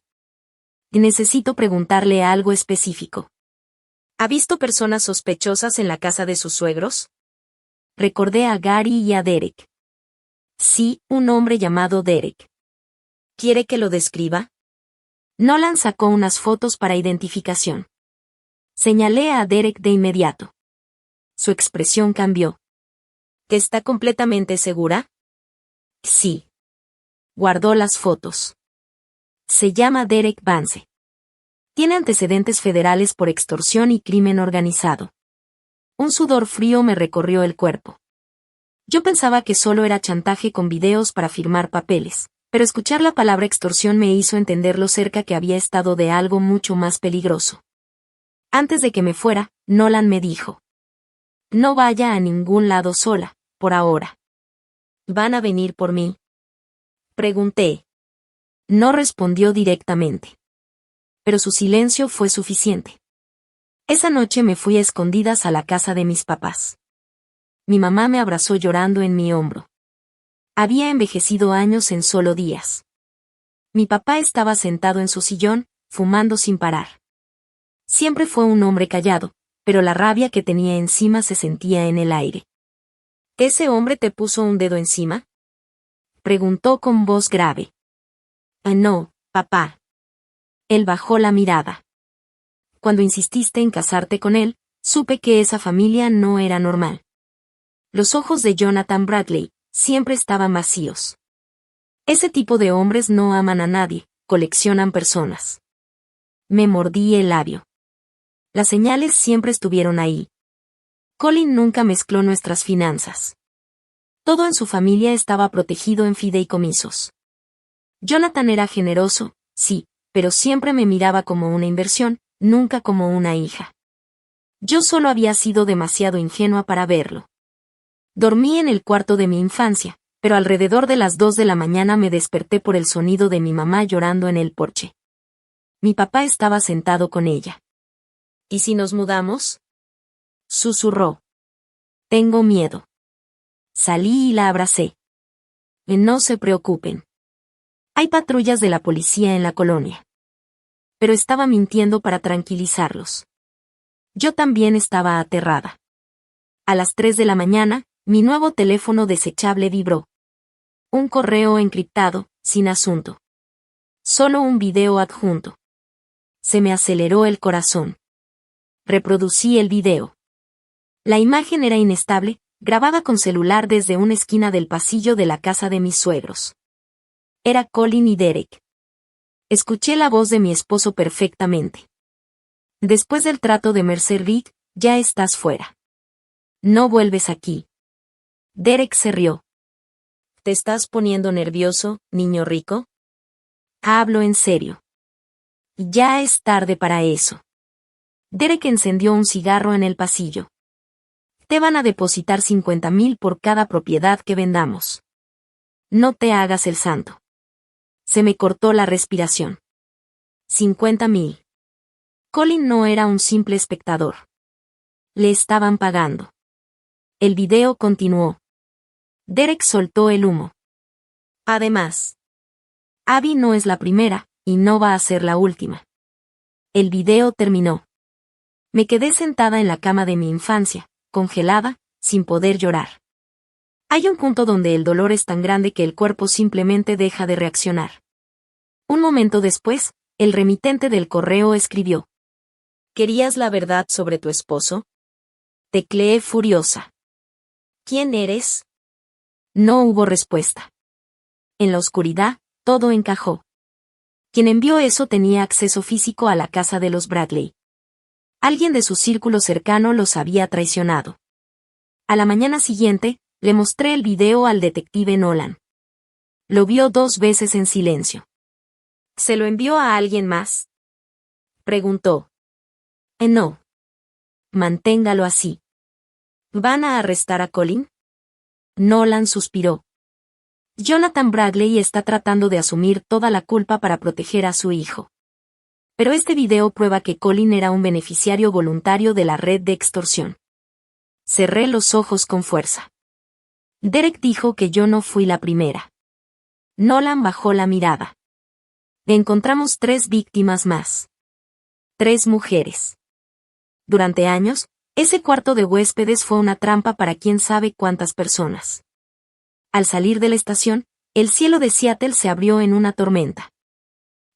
Necesito preguntarle algo específico. ¿Ha visto personas sospechosas en la casa de sus suegros? Recordé a Gary y a Derek. Sí, un hombre llamado Derek. ¿Quiere que lo describa? Nolan sacó unas fotos para identificación. Señalé a Derek de inmediato. Su expresión cambió. ¿Está completamente segura? Sí. Guardó las fotos. Se llama Derek Vance. Tiene antecedentes federales por extorsión y crimen organizado. Un sudor frío me recorrió el cuerpo. Yo pensaba que solo era chantaje con videos para firmar papeles, pero escuchar la palabra extorsión me hizo entender lo cerca que había estado de algo mucho más peligroso. Antes de que me fuera, Nolan me dijo: no vaya a ningún lado sola, por ahora. ¿Van a venir por mí? Pregunté. No respondió directamente. Pero su silencio fue suficiente. Esa noche me fui a escondidas a la casa de mis papás. Mi mamá me abrazó llorando en mi hombro. Había envejecido años en solo días. Mi papá estaba sentado en su sillón, fumando sin parar. Siempre fue un hombre callado, pero la rabia que tenía encima se sentía en el aire. ¿Ese hombre te puso un dedo encima? Preguntó con voz grave. No, papá. Él bajó la mirada. Cuando insististe en casarte con él, supe que esa familia no era normal. Los ojos de Jonathan Bradley siempre estaban vacíos. Ese tipo de hombres no aman a nadie, coleccionan personas. Me mordí el labio. Las señales siempre estuvieron ahí. Colin nunca mezcló nuestras finanzas. Todo en su familia estaba protegido en fideicomisos. Jonathan era generoso, sí, pero siempre me miraba como una inversión, nunca como una hija. Yo solo había sido demasiado ingenua para verlo. Dormí en el cuarto de mi infancia, pero alrededor de las 2 de la mañana me desperté por el sonido de mi mamá llorando en el porche. Mi papá estaba sentado con ella. ¿Y si nos mudamos? Susurró. Tengo miedo. Salí y la abracé. No se preocupen. Hay patrullas de la policía en la colonia. Pero estaba mintiendo para tranquilizarlos. Yo también estaba aterrada. A las 3 de la mañana, mi nuevo teléfono desechable vibró. Un correo encriptado, sin asunto. Solo un video adjunto. Se me aceleró el corazón. Reproducí el video. La imagen era inestable, grabada con celular desde una esquina del pasillo de la casa de mis suegros. Era Colin y Derek. Escuché la voz de mi esposo perfectamente. Después del trato de Mercer Reed, ya estás fuera. No vuelves aquí. Derek se rió. ¿Te estás poniendo nervioso, niño rico? Hablo en serio. Ya es tarde para eso. Derek encendió un cigarro en el pasillo. Te van a depositar 50,000 por cada propiedad que vendamos. No te hagas el santo. Se me cortó la respiración. 50,000. Colin no era un simple espectador. Le estaban pagando. El video continuó. Derek soltó el humo. Además, Abby no es la primera, y no va a ser la última. El video terminó. Me quedé sentada en la cama de mi infancia, congelada, sin poder llorar. Hay un punto donde el dolor es tan grande que el cuerpo simplemente deja de reaccionar. Un momento después, el remitente del correo escribió: ¿Querías la verdad sobre tu esposo? Tecleé furiosa. ¿Quién eres? No hubo respuesta. En la oscuridad, todo encajó. Quien envió eso tenía acceso físico a la casa de los Bradley. Alguien de su círculo cercano los había traicionado. A la mañana siguiente, le mostré el video al detective Nolan. Lo vio 2 veces en silencio. ¿Se lo envió a alguien más? Preguntó. No. Manténgalo así. ¿Van a arrestar a Colin? Nolan suspiró. Jonathan Bradley está tratando de asumir toda la culpa para proteger a su hijo. Pero este video prueba que Colin era un beneficiario voluntario de la red de extorsión. Cerré los ojos con fuerza. Derek dijo que yo no fui la primera. Nolan bajó la mirada. Encontramos 3 víctimas más. 3 mujeres. Durante años, ese cuarto de huéspedes fue una trampa para quién sabe cuántas personas. Al salir de la estación, el cielo de Seattle se abrió en una tormenta.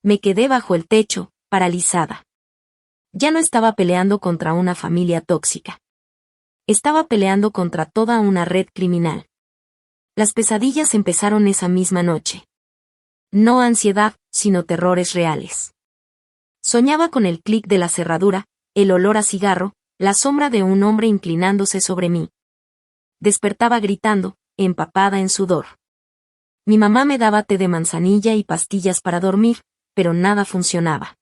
Me quedé bajo el techo, paralizada. Ya no estaba peleando contra una familia tóxica. Estaba peleando contra toda una red criminal. Las pesadillas empezaron esa misma noche. No ansiedad, sino terrores reales. Soñaba con el clic de la cerradura, el olor a cigarro, la sombra de un hombre inclinándose sobre mí. Despertaba gritando, empapada en sudor. Mi mamá me daba té de manzanilla y pastillas para dormir, pero nada funcionaba.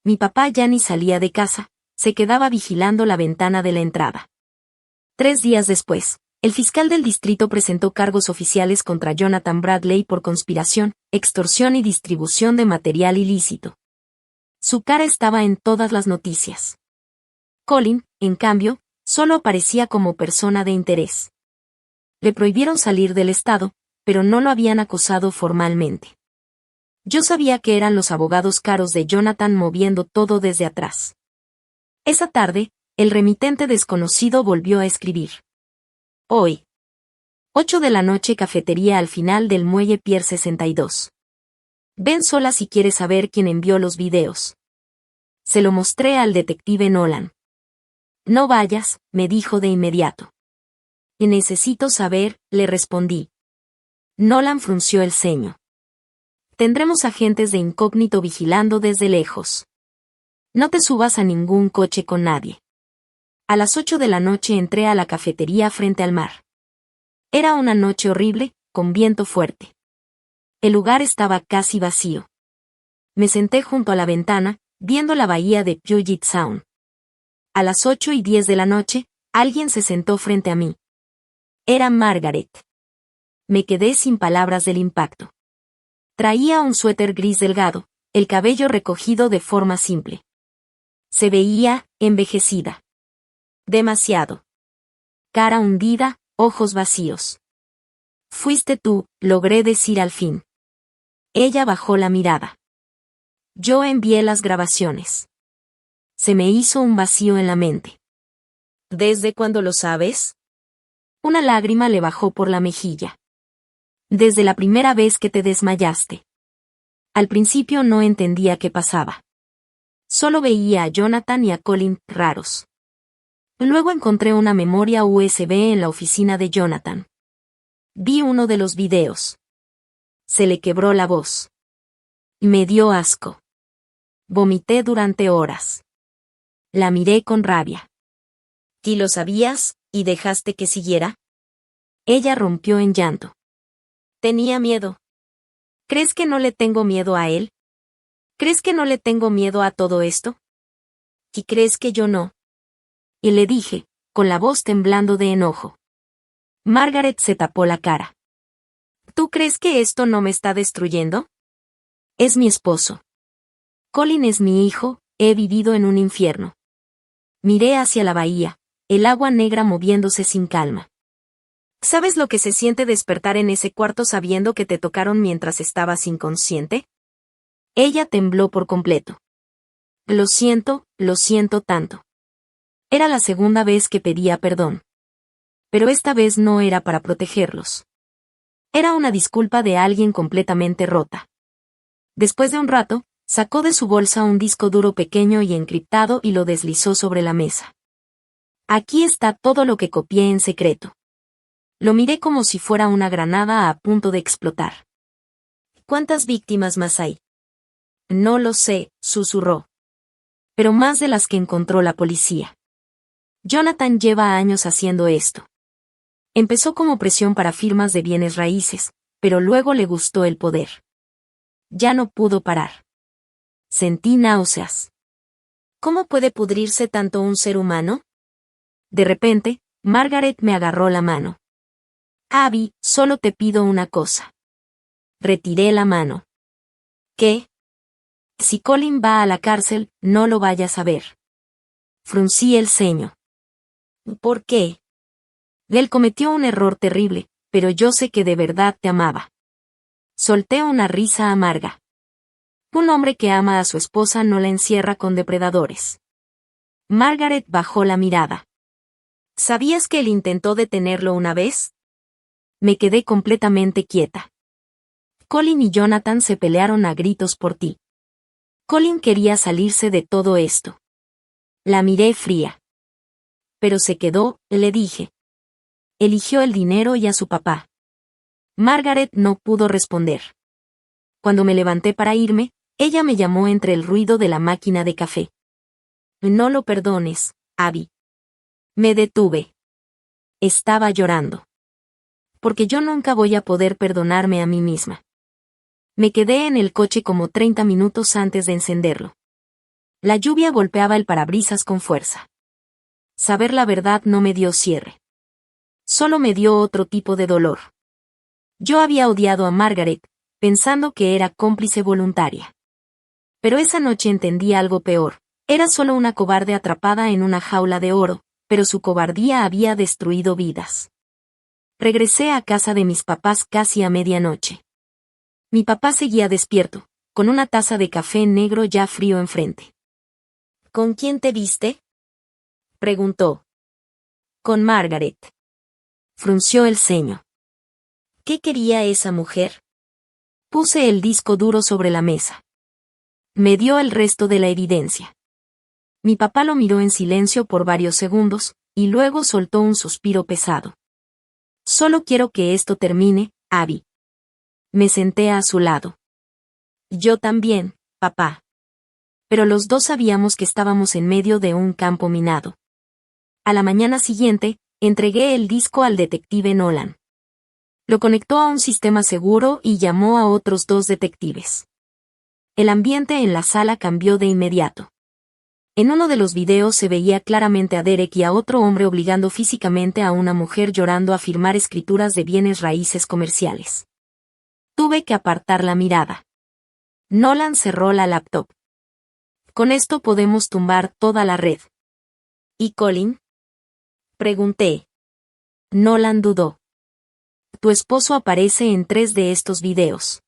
Mi papá ya ni salía de casa, se quedaba vigilando la ventana de la entrada. 3 días después, el fiscal del distrito presentó cargos oficiales contra Jonathan Bradley por conspiración, extorsión y distribución de material ilícito. Su cara estaba en todas las noticias. Colin, en cambio, solo aparecía como persona de interés. Le prohibieron salir del estado, pero no lo habían acosado formalmente. Yo sabía que eran los abogados caros de Jonathan moviendo todo desde atrás. Esa tarde, el remitente desconocido volvió a escribir. Hoy. 8 de la noche, cafetería al final del muelle Pier 62. Ven sola si quieres saber quién envió los videos. Se lo mostré al detective Nolan. No vayas, me dijo de inmediato. Necesito saber, le respondí. Nolan frunció el ceño. Tendremos agentes de incógnito vigilando desde lejos. No te subas a ningún coche con nadie. A las 8 de la noche entré a la cafetería frente al mar. Era una noche horrible, con viento fuerte. El lugar estaba casi vacío. Me senté junto a la ventana, viendo la bahía de Puget Sound. A las 8:10 de la noche, alguien se sentó frente a mí. Era Margaret. Me quedé sin palabras del impacto. Traía un suéter gris delgado, el cabello recogido de forma simple. Se veía envejecida. Demasiado. Cara hundida, ojos vacíos. Fuiste tú, logré decir al fin. Ella bajó la mirada. Yo envié las grabaciones. Se me hizo un vacío en la mente. ¿Desde cuándo lo sabes? Una lágrima le bajó por la mejilla. Desde la primera vez que te desmayaste. Al principio no entendía qué pasaba. Solo veía a Jonathan y a Colin raros. Luego encontré una memoria USB en la oficina de Jonathan. Vi uno de los videos. Se le quebró la voz. Me dio asco. Vomité durante horas. La miré con rabia. ¿Y lo sabías, y dejaste que siguiera? Ella rompió en llanto. Tenía miedo. ¿Crees que no le tengo miedo a él? ¿Crees que no le tengo miedo a todo esto? ¿Y crees que yo no? Y le dije, con la voz temblando de enojo. Margaret se tapó la cara. ¿Tú crees que esto no me está destruyendo? Es mi esposo. Colin es mi hijo, he vivido en un infierno. Miré hacia la bahía, el agua negra moviéndose sin calma. ¿Sabes lo que se siente despertar en ese cuarto sabiendo que te tocaron mientras estabas inconsciente? Ella tembló por completo. Lo siento tanto. Era la segunda vez que pedía perdón. Pero esta vez no era para protegerlos. Era una disculpa de alguien completamente rota. Después de un rato, sacó de su bolsa un disco duro pequeño y encriptado y lo deslizó sobre la mesa. Aquí está todo lo que copié en secreto. Lo miré como si fuera una granada a punto de explotar. ¿Cuántas víctimas más hay? No lo sé, susurró. Pero más de las que encontró la policía. Jonathan lleva años haciendo esto. Empezó como presión para firmas de bienes raíces, pero luego le gustó el poder. Ya no pudo parar. Sentí náuseas. ¿Cómo puede pudrirse tanto un ser humano? De repente, Margaret me agarró la mano. Abby, solo te pido una cosa. Retiré la mano. ¿Qué? Si Colin va a la cárcel, no lo vayas a ver. Fruncí el ceño. ¿Por qué? Él cometió un error terrible, pero yo sé que de verdad te amaba. Solté una risa amarga. Un hombre que ama a su esposa no la encierra con depredadores. Margaret bajó la mirada. ¿Sabías que él intentó detenerlo una vez? Me quedé completamente quieta. Colin y Jonathan se pelearon a gritos por ti. Colin quería salirse de todo esto. La miré fría. Pero se quedó, le dije. Eligió el dinero y a su papá. Margaret no pudo responder. Cuando me levanté para irme, ella me llamó entre el ruido de la máquina de café. No lo perdones, Abby. Me detuve. Estaba llorando. Porque yo nunca voy a poder perdonarme a mí misma. Me quedé en el coche como 30 minutos antes de encenderlo. La lluvia golpeaba el parabrisas con fuerza. Saber la verdad no me dio cierre. Solo me dio otro tipo de dolor. Yo había odiado a Margaret, pensando que era cómplice voluntaria. Pero esa noche entendí algo peor. Era solo una cobarde atrapada en una jaula de oro, pero su cobardía había destruido vidas. Regresé a casa de mis papás casi a medianoche. Mi papá seguía despierto, con una taza de café negro ya frío enfrente. ¿Con quién te viste?, preguntó. Con Margaret. Frunció el ceño. ¿Qué quería esa mujer? Puse el disco duro sobre la mesa. Me dio el resto de la evidencia. Mi papá lo miró en silencio por varios segundos, y luego soltó un suspiro pesado. Solo quiero que esto termine, Abby. Me senté a su lado. Yo también, papá. Pero los dos sabíamos que estábamos en medio de un campo minado. A la mañana siguiente, entregué el disco al detective Nolan. Lo conectó a un sistema seguro y llamó a otros 2 detectives. El ambiente en la sala cambió de inmediato. En uno de los videos se veía claramente a Derek y a otro hombre obligando físicamente a una mujer llorando a firmar escrituras de bienes raíces comerciales. Tuve que apartar la mirada. Nolan cerró la laptop. Con esto podemos tumbar toda la red. ¿Y Colin?, pregunté. Nolan dudó. Tu esposo aparece en 3 de estos videos.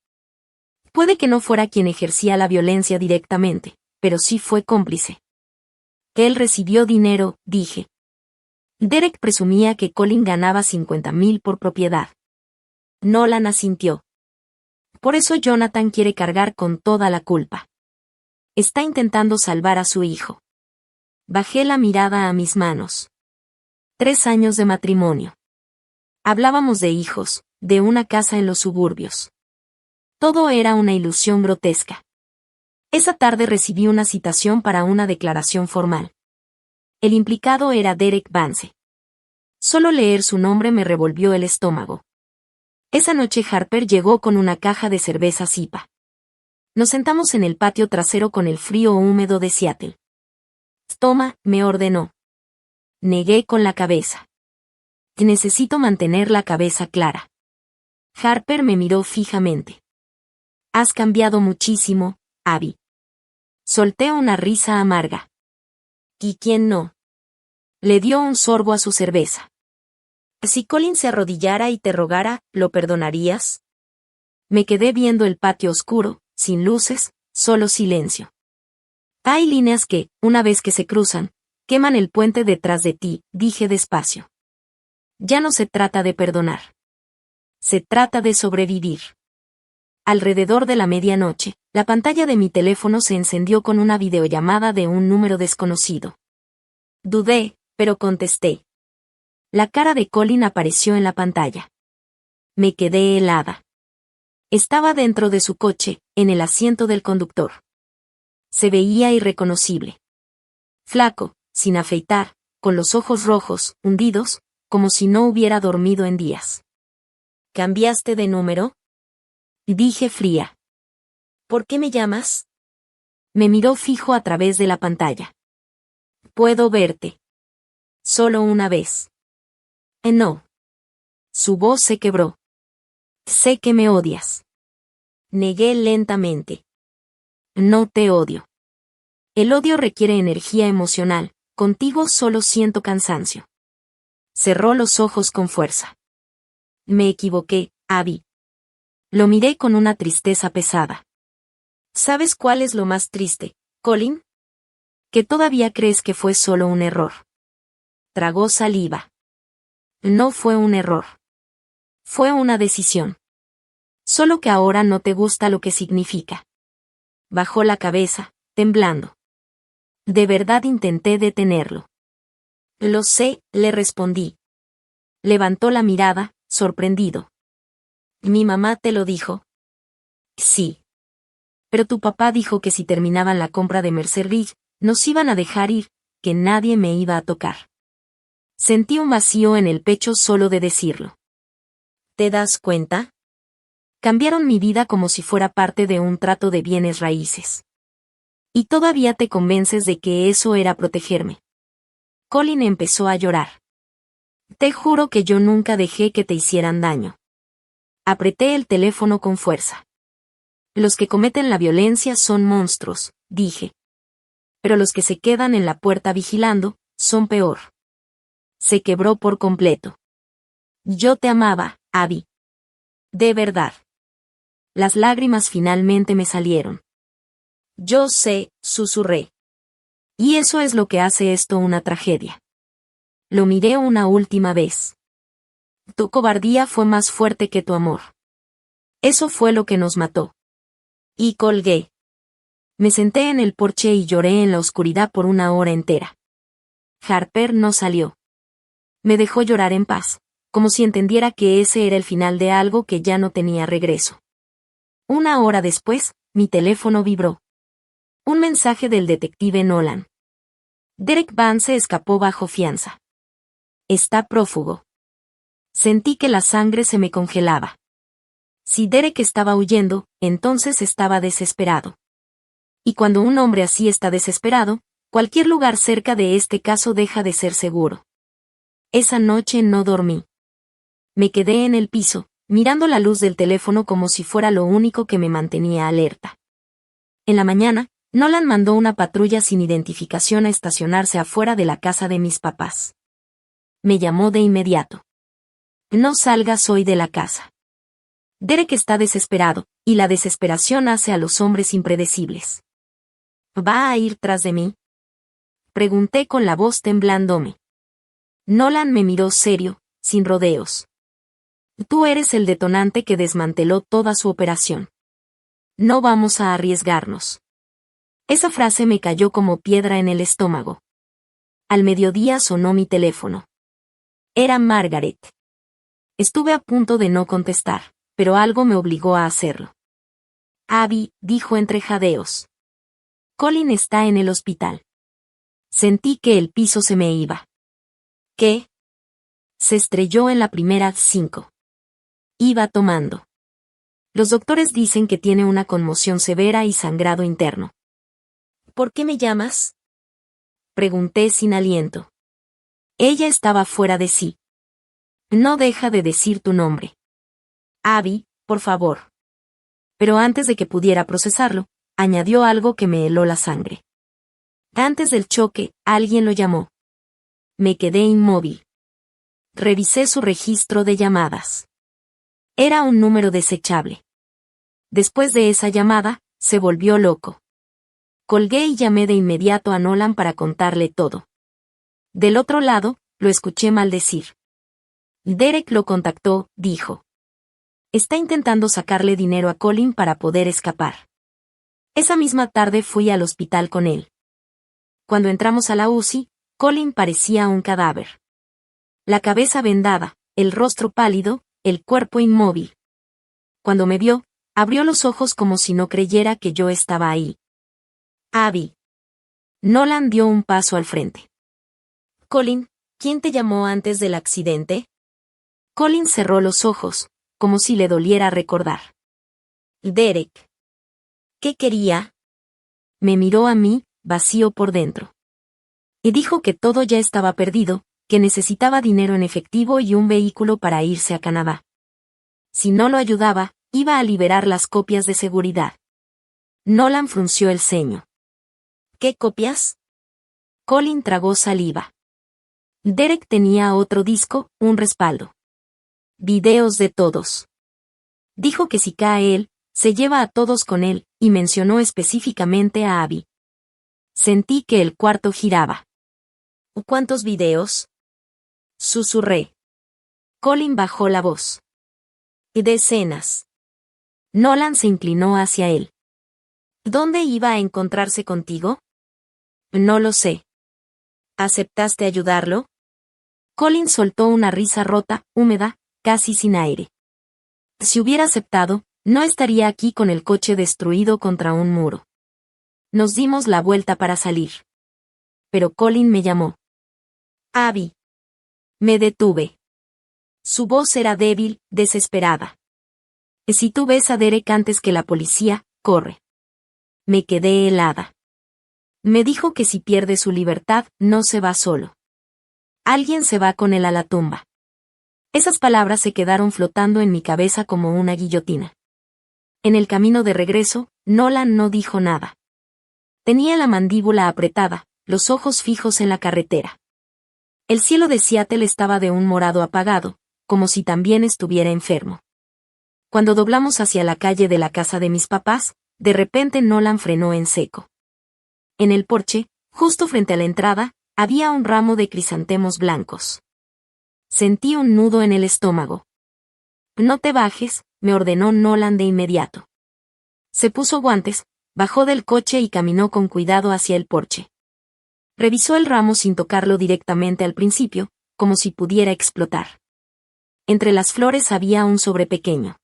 Puede que no fuera quien ejercía la violencia directamente, pero sí fue cómplice. Él recibió dinero, dije. Derek presumía que Colin ganaba 50,000 por propiedad. Nolan asintió. Por eso Jonathan quiere cargar con toda la culpa. Está intentando salvar a su hijo. Bajé la mirada a mis manos. 3 años de matrimonio. Hablábamos de hijos, de una casa en los suburbios. Todo era una ilusión grotesca. Esa tarde recibí una citación para una declaración formal. El implicado era Derek Vance. Solo leer su nombre me revolvió el estómago. Esa noche Harper llegó con una caja de cerveza Zipa. Nos sentamos en el patio trasero con el frío húmedo de Seattle. Toma, me ordenó. Negué con la cabeza. Necesito mantener la cabeza clara. Harper me miró fijamente. Has cambiado muchísimo, Abby. Solté una risa amarga. ¿Y quién no? Le dio un sorbo a su cerveza. Si Colin se arrodillara y te rogara, ¿lo perdonarías? Me quedé viendo el patio oscuro, sin luces, solo silencio. Hay líneas que, una vez que se cruzan, queman el puente detrás de ti, dije despacio. Ya no se trata de perdonar. Se trata de sobrevivir. Alrededor de la medianoche, la pantalla de mi teléfono se encendió con una videollamada de un número desconocido. Dudé, pero contesté. La cara de Colin apareció en la pantalla. Me quedé helada. Estaba dentro de su coche, en el asiento del conductor. Se veía irreconocible. Flaco, sin afeitar, con los ojos rojos, hundidos, como si no hubiera dormido en días. ¿Cambiaste de número?, dije fría. ¿Por qué me llamas? Me miró fijo a través de la pantalla. Puedo verte. Solo una vez. No. Su voz se quebró. Sé que me odias. Negué lentamente. No te odio. El odio requiere energía emocional, contigo solo siento cansancio. Cerró los ojos con fuerza. Me equivoqué, Abby. Lo miré con una tristeza pesada. ¿Sabes cuál es lo más triste, Colin? Que todavía crees que fue solo un error. Tragó saliva. No fue un error. Fue una decisión. Solo que ahora no te gusta lo que significa. Bajó la cabeza, temblando. De verdad intenté detenerlo. Lo sé, le respondí. Levantó la mirada, sorprendido. ¿Mi mamá te lo dijo? Sí. Pero tu papá dijo que si terminaban la compra de Mercer Ridge, nos iban a dejar ir, que nadie me iba a tocar. Sentí un vacío en el pecho solo de decirlo. ¿Te das cuenta? Cambiaron mi vida como si fuera parte de un trato de bienes raíces. Y todavía te convences de que eso era protegerme. Colin empezó a llorar. Te juro que yo nunca dejé que te hicieran daño. Apreté el teléfono con fuerza. Los que cometen la violencia son monstruos, dije. Pero los que se quedan en la puerta vigilando, son peor. Se quebró por completo. Yo te amaba, Abby. De verdad. Las lágrimas finalmente me salieron. Yo sé, susurré. Y eso es lo que hace esto una tragedia. Lo miré una última vez. Tu cobardía fue más fuerte que tu amor. Eso fue lo que nos mató. Y colgué. Me senté en el porche y lloré en la oscuridad por una hora entera. Harper no salió. Me dejó llorar en paz, como si entendiera que ese era el final de algo que ya no tenía regreso. Una hora después, mi teléfono vibró. Un mensaje del detective Nolan. Derek Vance escapó bajo fianza. Está prófugo. Sentí que la sangre se me congelaba. Si Derek estaba huyendo, entonces estaba desesperado. Y cuando un hombre así está desesperado, cualquier lugar cerca de este caso deja de ser seguro. Esa noche no dormí. Me quedé en el piso, mirando la luz del teléfono como si fuera lo único que me mantenía alerta. En la mañana, Nolan mandó una patrulla sin identificación a estacionarse afuera de la casa de mis papás. Me llamó de inmediato. No salgas hoy de la casa. Derek está desesperado, y la desesperación hace a los hombres impredecibles. ¿Va a ir tras de mí? Pregunté con la voz temblándome. Nolan me miró serio, sin rodeos. Tú eres el detonante que desmanteló toda su operación. No vamos a arriesgarnos. Esa frase me cayó como piedra en el estómago. Al mediodía sonó mi teléfono. Era Margaret. Estuve a punto de no contestar, pero algo me obligó a hacerlo. Abby, dijo entre jadeos. Colin está en el hospital. Sentí que el piso se me iba. ¿Qué? Se estrelló en la primera 5. Iba tomando. Los doctores dicen que tiene una conmoción severa y sangrado interno. ¿Por qué me llamas? Pregunté sin aliento. Ella estaba fuera de sí. No deja de decir tu nombre. Abby, por favor. Pero antes de que pudiera procesarlo, añadió algo que me heló la sangre. Antes del choque, alguien lo llamó. Me quedé inmóvil. Revisé su registro de llamadas. Era un número desechable. Después de esa llamada, se volvió loco. Colgué y llamé de inmediato a Nolan para contarle todo. Del otro lado, lo escuché maldecir. Derek lo contactó, dijo. Está intentando sacarle dinero a Colin para poder escapar. Esa misma tarde fui al hospital con él. Cuando entramos a la UCI, Colin parecía un cadáver. La cabeza vendada, el rostro pálido, el cuerpo inmóvil. Cuando me vio, abrió los ojos como si no creyera que yo estaba ahí. Abby. Nolan dio un paso al frente. Colin, ¿quién te llamó antes del accidente? Colin cerró los ojos, como si le doliera recordar. Derek. ¿Qué quería? Me miró a mí, vacío por dentro. Y dijo que todo ya estaba perdido, que necesitaba dinero en efectivo y un vehículo para irse a Canadá. Si no lo ayudaba, iba a liberar las copias de seguridad. Nolan frunció el ceño. ¿Qué copias? Colin tragó saliva. Derek tenía otro disco, un respaldo. Videos de todos. Dijo que si cae él, se lleva a todos con él, y mencionó específicamente a Abby. Sentí que el cuarto giraba. ¿Cuántos videos? Susurré. Colin bajó la voz. Decenas. Nolan se inclinó hacia él. ¿Dónde iba a encontrarse contigo? No lo sé. ¿Aceptaste ayudarlo? Colin soltó una risa rota, húmeda, casi sin aire. Si hubiera aceptado, no estaría aquí con el coche destruido contra un muro. Nos dimos la vuelta para salir. Pero Colin me llamó. Abby. Me detuve. Su voz era débil, desesperada. Si tú ves a Derek antes que la policía, corre. Me quedé helada. Me dijo que si pierde su libertad, no se va solo. Alguien se va con él a la tumba. Esas palabras se quedaron flotando en mi cabeza como una guillotina. En el camino de regreso, Nolan no dijo nada. Tenía la mandíbula apretada, los ojos fijos en la carretera. El cielo de Seattle estaba de un morado apagado, como si también estuviera enfermo. Cuando doblamos hacia la calle de la casa de mis papás, de repente Nolan frenó en seco. En el porche, justo frente a la entrada, había un ramo de crisantemos blancos. Sentí un nudo en el estómago. No te bajes, me ordenó Nolan de inmediato. Se puso guantes, bajó del coche y caminó con cuidado hacia el porche. Revisó el ramo sin tocarlo directamente al principio, como si pudiera explotar. Entre las flores había un sobre pequeño.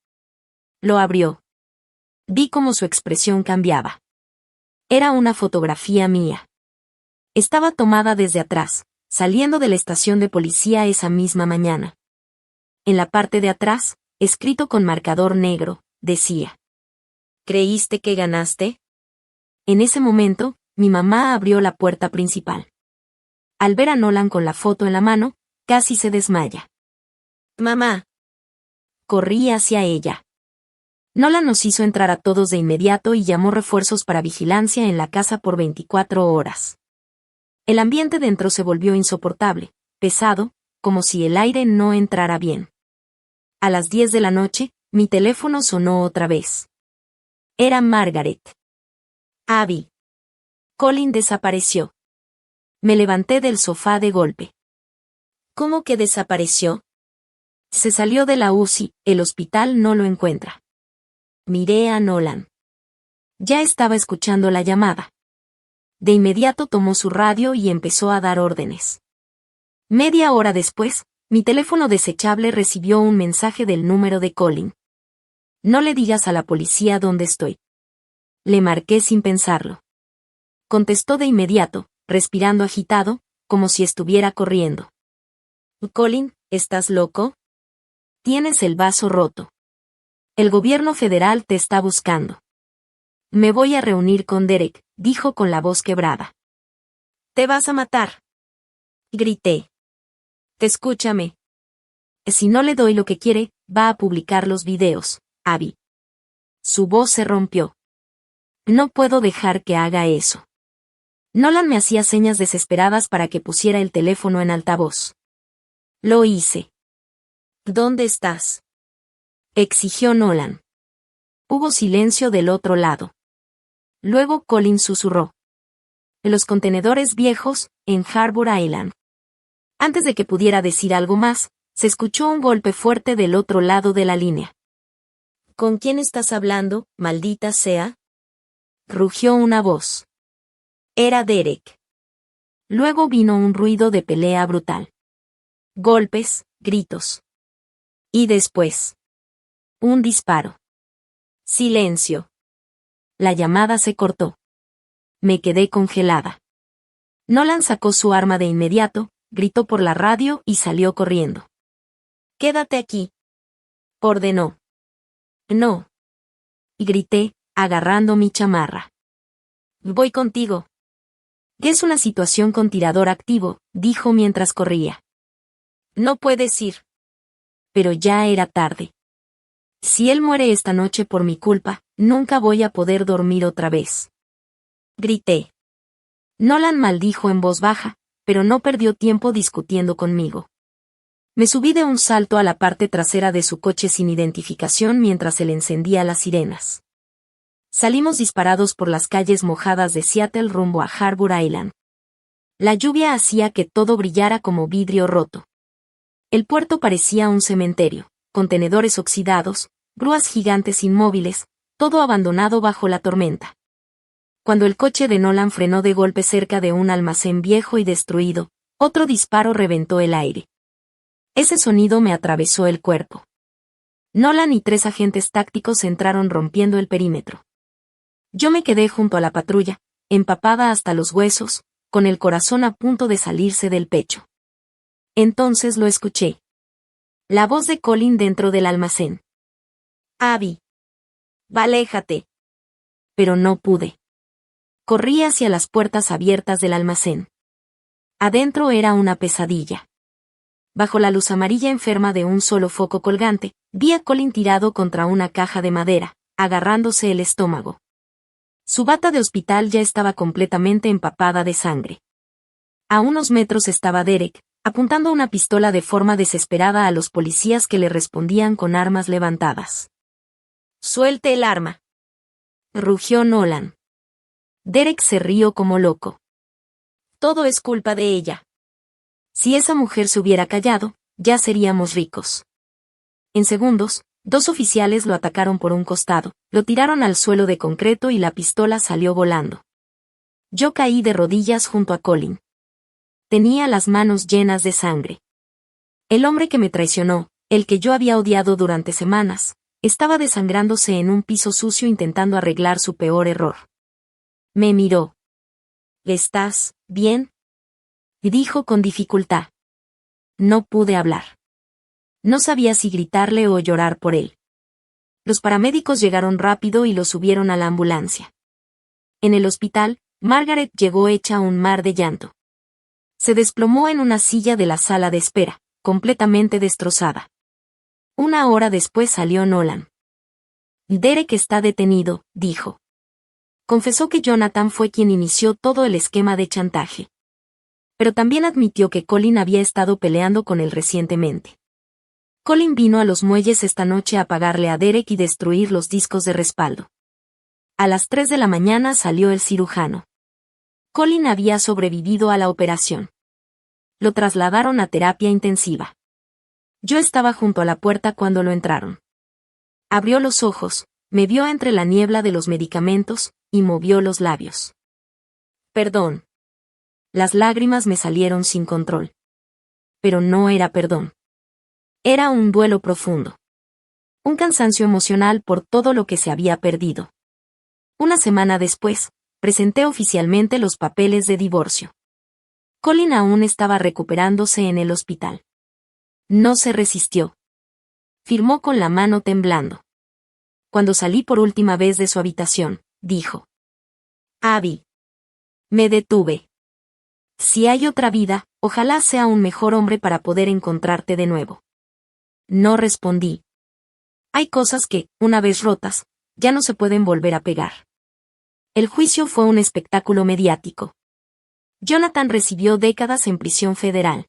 Lo abrió. Vi cómo su expresión cambiaba. Era una fotografía mía. Estaba tomada desde atrás, saliendo de la estación de policía esa misma mañana. En la parte de atrás, escrito con marcador negro, decía: ¿Creíste que ganaste? En ese momento, mi mamá abrió la puerta principal. Al ver a Nolan con la foto en la mano, casi se desmaya. Mamá. Corrí hacia ella. Nolan nos hizo entrar a todos de inmediato y llamó refuerzos para vigilancia en la casa por 24 horas. El ambiente dentro se volvió insoportable, pesado, como si el aire no entrara bien. A las 10 de la noche, mi teléfono sonó otra vez. Era Margaret. Abby. Colin desapareció. Me levanté del sofá de golpe. ¿Cómo que desapareció? Se salió de la UCI, el hospital no lo encuentra. Miré a Nolan. Ya estaba escuchando la llamada. De inmediato tomó su radio y empezó a dar órdenes. Media hora después, mi teléfono desechable recibió un mensaje del número de Colin. No le digas a la policía dónde estoy. Le marqué sin pensarlo. Contestó de inmediato, respirando agitado, como si estuviera corriendo. Colin, ¿estás loco? Tienes el vaso roto. El gobierno federal te está buscando. Me voy a reunir con Derek, dijo con la voz quebrada. ¿Te vas a matar? Grité. Escúchame. Si no le doy lo que quiere, va a publicar los videos, Abby. Su voz se rompió. No puedo dejar que haga eso. Nolan me hacía señas desesperadas para que pusiera el teléfono en altavoz. Lo hice. ¿Dónde estás? Exigió Nolan. Hubo silencio del otro lado. Luego Colin susurró. En los contenedores viejos, en Harbour Island. Antes de que pudiera decir algo más, se escuchó un golpe fuerte del otro lado de la línea. ¿Con quién estás hablando, maldita sea? Rugió una voz. Era Derek. Luego vino un ruido de pelea brutal. Golpes, gritos. Y después. Un disparo. Silencio. La llamada se cortó. Me quedé congelada. Nolan sacó su arma de inmediato, gritó por la radio y salió corriendo. «Quédate aquí», ordenó. «No». Y grité, agarrando mi chamarra. «Voy contigo». «Es una situación con tirador activo», dijo mientras corría. «No puedes ir». Pero ya era tarde. Si él muere esta noche por mi culpa, nunca voy a poder dormir otra vez. Grité. Nolan maldijo en voz baja, pero no perdió tiempo discutiendo conmigo. Me subí de un salto a la parte trasera de su coche sin identificación mientras él encendía las sirenas. Salimos disparados por las calles mojadas de Seattle rumbo a Harbour Island. La lluvia hacía que todo brillara como vidrio roto. El puerto parecía un cementerio, contenedores oxidados, grúas gigantes inmóviles, todo abandonado bajo la tormenta. Cuando el coche de Nolan frenó de golpe cerca de un almacén viejo y destruido, otro disparo reventó el aire. Ese sonido me atravesó el cuerpo. Nolan y 3 agentes tácticos entraron rompiendo el perímetro. Yo me quedé junto a la patrulla, empapada hasta los huesos, con el corazón a punto de salirse del pecho. Entonces lo escuché. La voz de Colin dentro del almacén. Abby. Aléjate. Pero no pude. Corrí hacia las puertas abiertas del almacén. Adentro era una pesadilla. Bajo la luz amarilla enferma de un solo foco colgante, vi a Colin tirado contra una caja de madera, agarrándose el estómago. Su bata de hospital ya estaba completamente empapada de sangre. A unos metros estaba Derek, apuntando una pistola de forma desesperada a los policías que le respondían con armas levantadas. «¡Suelte el arma!», rugió Nolan. Derek se rió como loco. «Todo es culpa de ella. Si esa mujer se hubiera callado, ya seríamos ricos». En segundos, 2 oficiales lo atacaron por un costado, lo tiraron al suelo de concreto y la pistola salió volando. Yo caí de rodillas junto a Colin. Tenía las manos llenas de sangre. El hombre que me traicionó, el que yo había odiado durante semanas, estaba desangrándose en un piso sucio intentando arreglar su peor error. Me miró. «¿Estás bien?», dijo con dificultad. No pude hablar. No sabía si gritarle o llorar por él. Los paramédicos llegaron rápido y lo subieron a la ambulancia. En el hospital, Margaret llegó hecha un mar de llanto. Se desplomó en una silla de la sala de espera, completamente destrozada. 1 hora después salió Nolan. «Derek está detenido», dijo. Confesó que Jonathan fue quien inició todo el esquema de chantaje. Pero también admitió que Colin había estado peleando con él recientemente. Colin vino a los muelles esta noche a pagarle a Derek y destruir los discos de respaldo. A las 3 de la mañana salió el cirujano. Colin había sobrevivido a la operación. Lo trasladaron a terapia intensiva. Yo estaba junto a la puerta cuando lo entraron. Abrió los ojos, me vio entre la niebla de los medicamentos, y movió los labios. «Perdón». Las lágrimas me salieron sin control. Pero no era perdón. Era un duelo profundo. Un cansancio emocional por todo lo que se había perdido. 1 semana después, presenté oficialmente los papeles de divorcio. Colin aún estaba recuperándose en el hospital. No se resistió. Firmó con la mano temblando. Cuando salí por última vez de su habitación, dijo: «Abby». Me detuve. «Si hay otra vida, ojalá sea un mejor hombre para poder encontrarte de nuevo». No respondí. Hay cosas que, una vez rotas, ya no se pueden volver a pegar. El juicio fue un espectáculo mediático. Jonathan recibió décadas en prisión federal.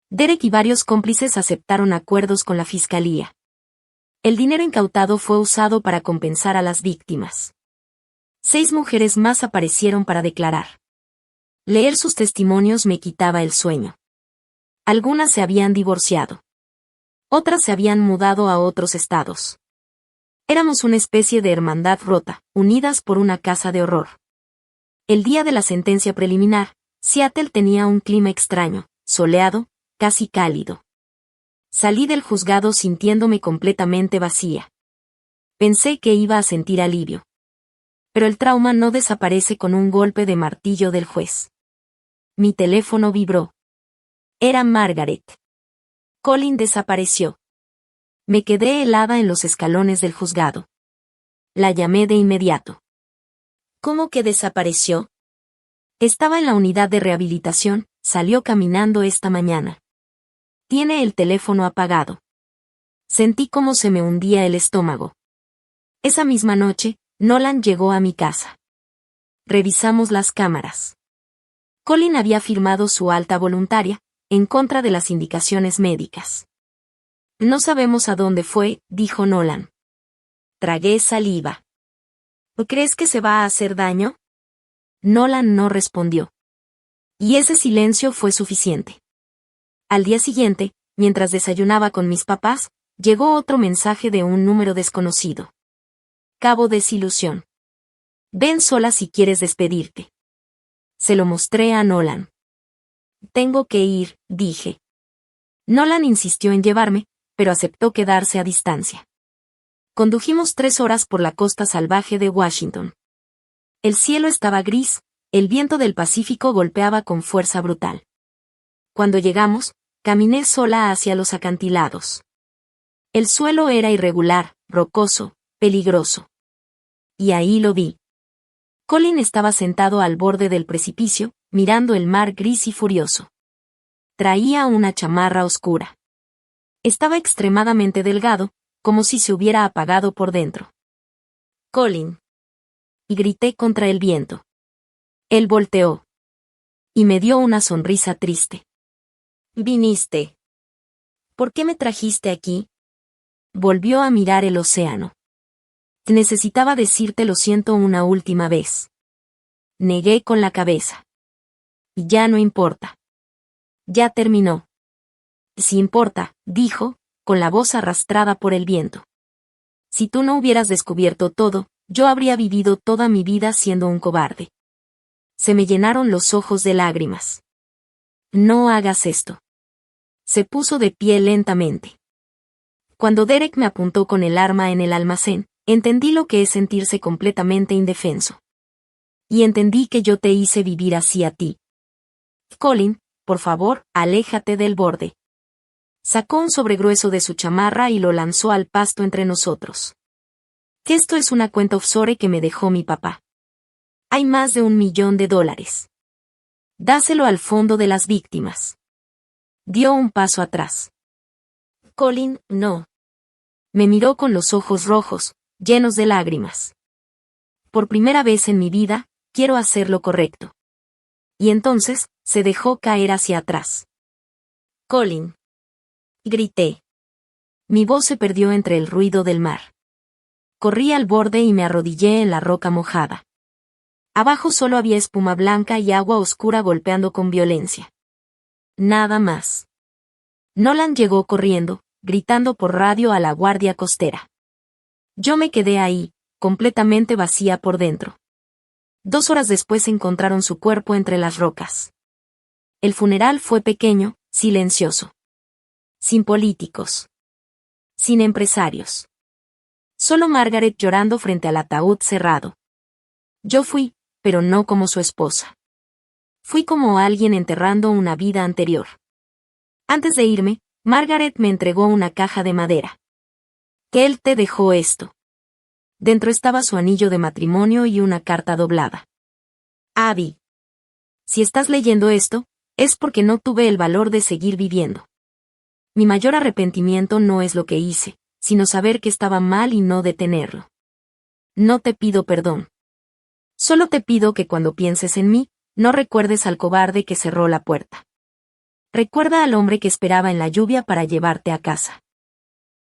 Derek y varios cómplices aceptaron acuerdos con la fiscalía. El dinero incautado fue usado para compensar a las víctimas. 6 mujeres más aparecieron para declarar. Leer sus testimonios me quitaba el sueño. Algunas se habían divorciado. Otras se habían mudado a otros estados. Éramos una especie de hermandad rota, unidas por una casa de horror. El día de la sentencia preliminar, Seattle tenía un clima extraño, soleado, casi cálido. Salí del juzgado sintiéndome completamente vacía. Pensé que iba a sentir alivio. Pero el trauma no desaparece con un golpe de martillo del juez. Mi teléfono vibró. Era Margaret. Colin desapareció. Me quedé helada en los escalones del juzgado. La llamé de inmediato. ¿Cómo que desapareció? Estaba en la unidad de rehabilitación, salió caminando esta mañana. Tiene el teléfono apagado. Sentí cómo se me hundía el estómago. Esa misma noche, Nolan llegó a mi casa. Revisamos las cámaras. Colin había firmado su alta voluntaria, en contra de las indicaciones médicas. No sabemos a dónde fue, dijo Nolan. Tragué saliva. ¿Crees que se va a hacer daño? Nolan no respondió. Y ese silencio fue suficiente. Al día siguiente, mientras desayunaba con mis papás, llegó otro mensaje de un número desconocido. Cabo desilusión. Ven sola si quieres despedirte. Se lo mostré a Nolan. Tengo que ir, dije. Nolan insistió en llevarme, pero aceptó quedarse a distancia. Condujimos 3 horas por la costa salvaje de Washington. El cielo estaba gris, el viento del Pacífico golpeaba con fuerza brutal. Cuando llegamos, caminé sola hacia los acantilados. El suelo era irregular, rocoso, peligroso. Y ahí lo vi. Colin estaba sentado al borde del precipicio, mirando el mar gris y furioso. Traía una chamarra oscura. Estaba extremadamente delgado, como si se hubiera apagado por dentro. Colin. Y grité contra el viento. Él volteó. Y me dio una sonrisa triste. Viniste. ¿Por qué me trajiste aquí? Volvió a mirar el océano. Necesitaba decirte lo siento una última vez. Negué con la cabeza. Y ya no importa. Ya terminó. Sí importa, dijo, con la voz arrastrada por el viento. Si tú no hubieras descubierto todo, yo habría vivido toda mi vida siendo un cobarde. Se me llenaron los ojos de lágrimas. No hagas esto. Se puso de pie lentamente. Cuando Derek me apuntó con el arma en el almacén, entendí lo que es sentirse completamente indefenso. Y entendí que yo te hice vivir así a ti. Colin, por favor, aléjate del borde. Sacó un sobregrueso de su chamarra y lo lanzó al pasto entre nosotros. Esto es una cuenta offshore que me dejó mi papá. Hay más de $1.000.000. Dáselo al fondo de las víctimas. Dio un paso atrás. Colin, no. Me miró con los ojos rojos, llenos de lágrimas. Por primera vez en mi vida, quiero hacer lo correcto. Y entonces, se dejó caer hacia atrás. Colin. Grité. Mi voz se perdió entre el ruido del mar. Corrí al borde y me arrodillé en la roca mojada. Abajo solo había espuma blanca y agua oscura golpeando con violencia. Nada más. Nolan llegó corriendo, gritando por radio a la guardia costera. Yo me quedé ahí, completamente vacía por dentro. 2 horas después encontraron su cuerpo entre las rocas. El funeral fue pequeño, silencioso. Sin políticos. Sin empresarios. Solo Margaret llorando frente al ataúd cerrado. Yo fui, pero no como su esposa. Fui como alguien enterrando una vida anterior. Antes de irme, Margaret me entregó una caja de madera. Que él te dejó esto. Dentro estaba su anillo de matrimonio y una carta doblada. Abby. Si estás leyendo esto, es porque no tuve el valor de seguir viviendo. Mi mayor arrepentimiento no es lo que hice, sino saber que estaba mal y no detenerlo. No te pido perdón. Solo te pido que cuando pienses en mí, no recuerdes al cobarde que cerró la puerta. Recuerda al hombre que esperaba en la lluvia para llevarte a casa.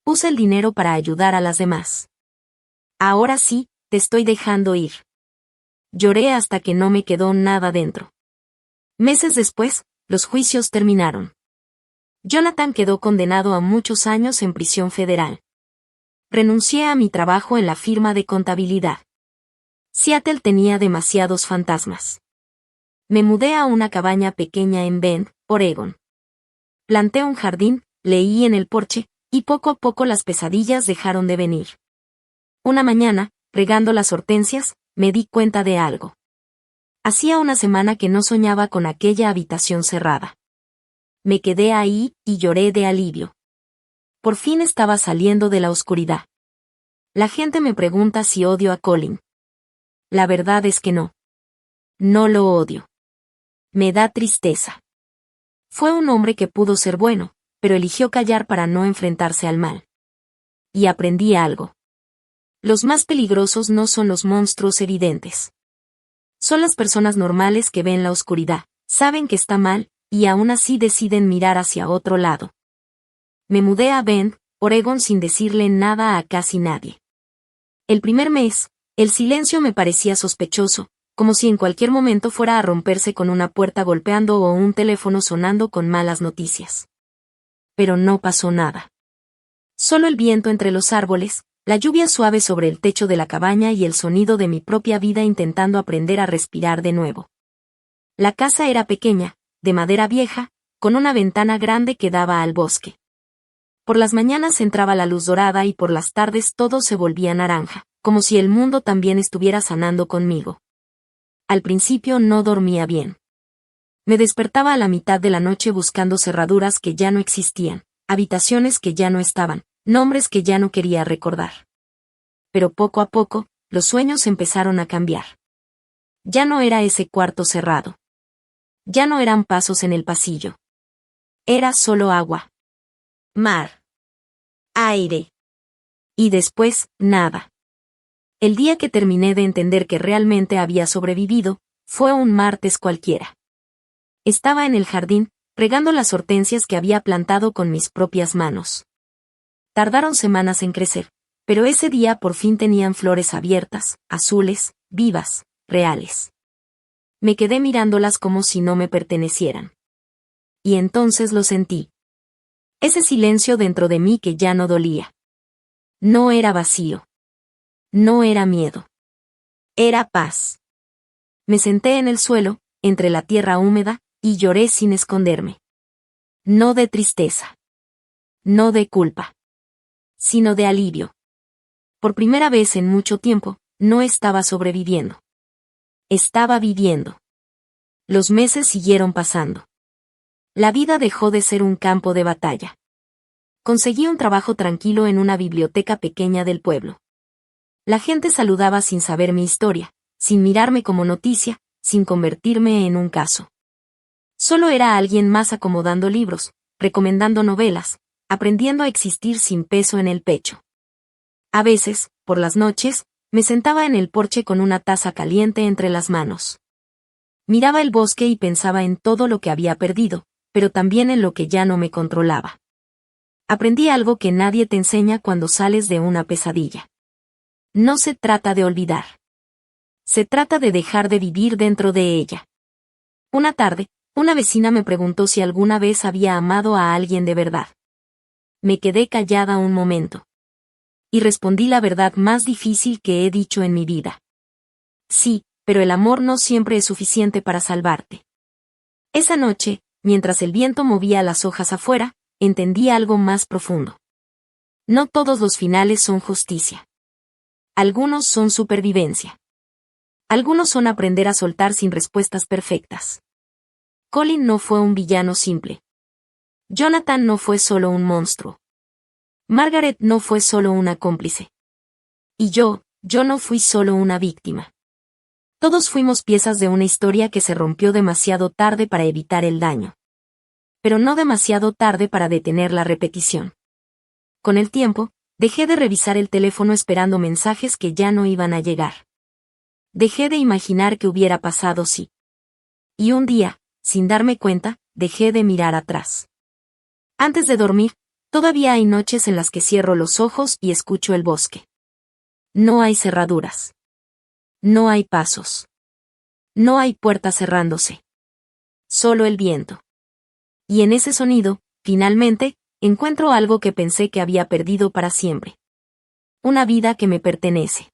Usa el dinero para ayudar a las demás. Ahora sí, te estoy dejando ir. Lloré hasta que no me quedó nada dentro. Meses después, los juicios terminaron. Jonathan quedó condenado a muchos años en prisión federal. Renuncié a mi trabajo en la firma de contabilidad. Seattle tenía demasiados fantasmas. Me mudé a una cabaña pequeña en Bend, Oregon. Planté un jardín, leí en el porche, y poco a poco las pesadillas dejaron de venir. Una mañana, regando las hortensias, me di cuenta de algo. Hacía una semana que no soñaba con aquella habitación cerrada. Me quedé ahí, y lloré de alivio. Por fin estaba saliendo de la oscuridad. La gente me pregunta si odio a Colin. La verdad es que no. No lo odio. Me da tristeza. Fue un hombre que pudo ser bueno, pero eligió callar para no enfrentarse al mal. Y aprendí algo. Los más peligrosos no son los monstruos evidentes. Son las personas normales que ven la oscuridad, saben que está mal, y aún así deciden mirar hacia otro lado. Me mudé a Bend, Oregon sin decirle nada a casi nadie. El primer mes, el silencio me parecía sospechoso, como si en cualquier momento fuera a romperse con una puerta golpeando o un teléfono sonando con malas noticias. Pero no pasó nada. Solo el viento entre los árboles, la lluvia suave sobre el techo de la cabaña y el sonido de mi propia vida intentando aprender a respirar de nuevo. La casa era pequeña, de madera vieja, con una ventana grande que daba al bosque. Por las mañanas entraba la luz dorada y por las tardes todo se volvía naranja, como si el mundo también estuviera sanando conmigo. Al principio no dormía bien. Me despertaba a la mitad de la noche buscando cerraduras que ya no existían, habitaciones que ya no estaban, nombres que ya no quería recordar. Pero poco a poco, los sueños empezaron a cambiar. Ya no era ese cuarto cerrado. Ya no eran pasos en el pasillo. Era solo agua. Mar. Aire. Y después, nada. El día que terminé de entender que realmente había sobrevivido, fue un martes cualquiera. Estaba en el jardín, regando las hortensias que había plantado con mis propias manos. Tardaron semanas en crecer, pero ese día por fin tenían flores abiertas, azules, vivas, reales. Me quedé mirándolas como si no me pertenecieran. Y entonces lo sentí. Ese silencio dentro de mí que ya no dolía. No era vacío. No era miedo. Era paz. Me senté en el suelo, entre la tierra húmeda, y lloré sin esconderme. No de tristeza. No de culpa. Sino de alivio. Por primera vez en mucho tiempo, no estaba sobreviviendo. Estaba viviendo. Los meses siguieron pasando. La vida dejó de ser un campo de batalla. Conseguí un trabajo tranquilo en una biblioteca pequeña del pueblo. La gente saludaba sin saber mi historia, sin mirarme como noticia, sin convertirme en un caso. Solo era alguien más acomodando libros, recomendando novelas, aprendiendo a existir sin peso en el pecho. A veces, por las noches, me sentaba en el porche con una taza caliente entre las manos. Miraba el bosque y pensaba en todo lo que había perdido, pero también en lo que ya no me controlaba. Aprendí algo que nadie te enseña cuando sales de una pesadilla. No se trata de olvidar. Se trata de dejar de vivir dentro de ella. Una tarde, una vecina me preguntó si alguna vez había amado a alguien de verdad. Me quedé callada un momento. Y respondí la verdad más difícil que he dicho en mi vida. Sí, pero el amor no siempre es suficiente para salvarte. Esa noche, mientras el viento movía las hojas afuera, entendí algo más profundo. No todos los finales son justicia. Algunos son supervivencia. Algunos son aprender a soltar sin respuestas perfectas. Colin no fue un villano simple. Jonathan no fue solo un monstruo. Margaret no fue solo una cómplice. Y yo no fui solo una víctima. Todos fuimos piezas de una historia que se rompió demasiado tarde para evitar el daño. Pero no demasiado tarde para detener la repetición. Con el tiempo, dejé de revisar el teléfono esperando mensajes que ya no iban a llegar. Dejé de imaginar qué hubiera pasado si. Y un día, sin darme cuenta, dejé de mirar atrás. Antes de dormir, todavía hay noches en las que cierro los ojos y escucho el bosque. No hay cerraduras. No hay pasos. No hay puertas cerrándose. Solo el viento. Y en ese sonido, finalmente, encuentro algo que pensé que había perdido para siempre. Una vida que me pertenece.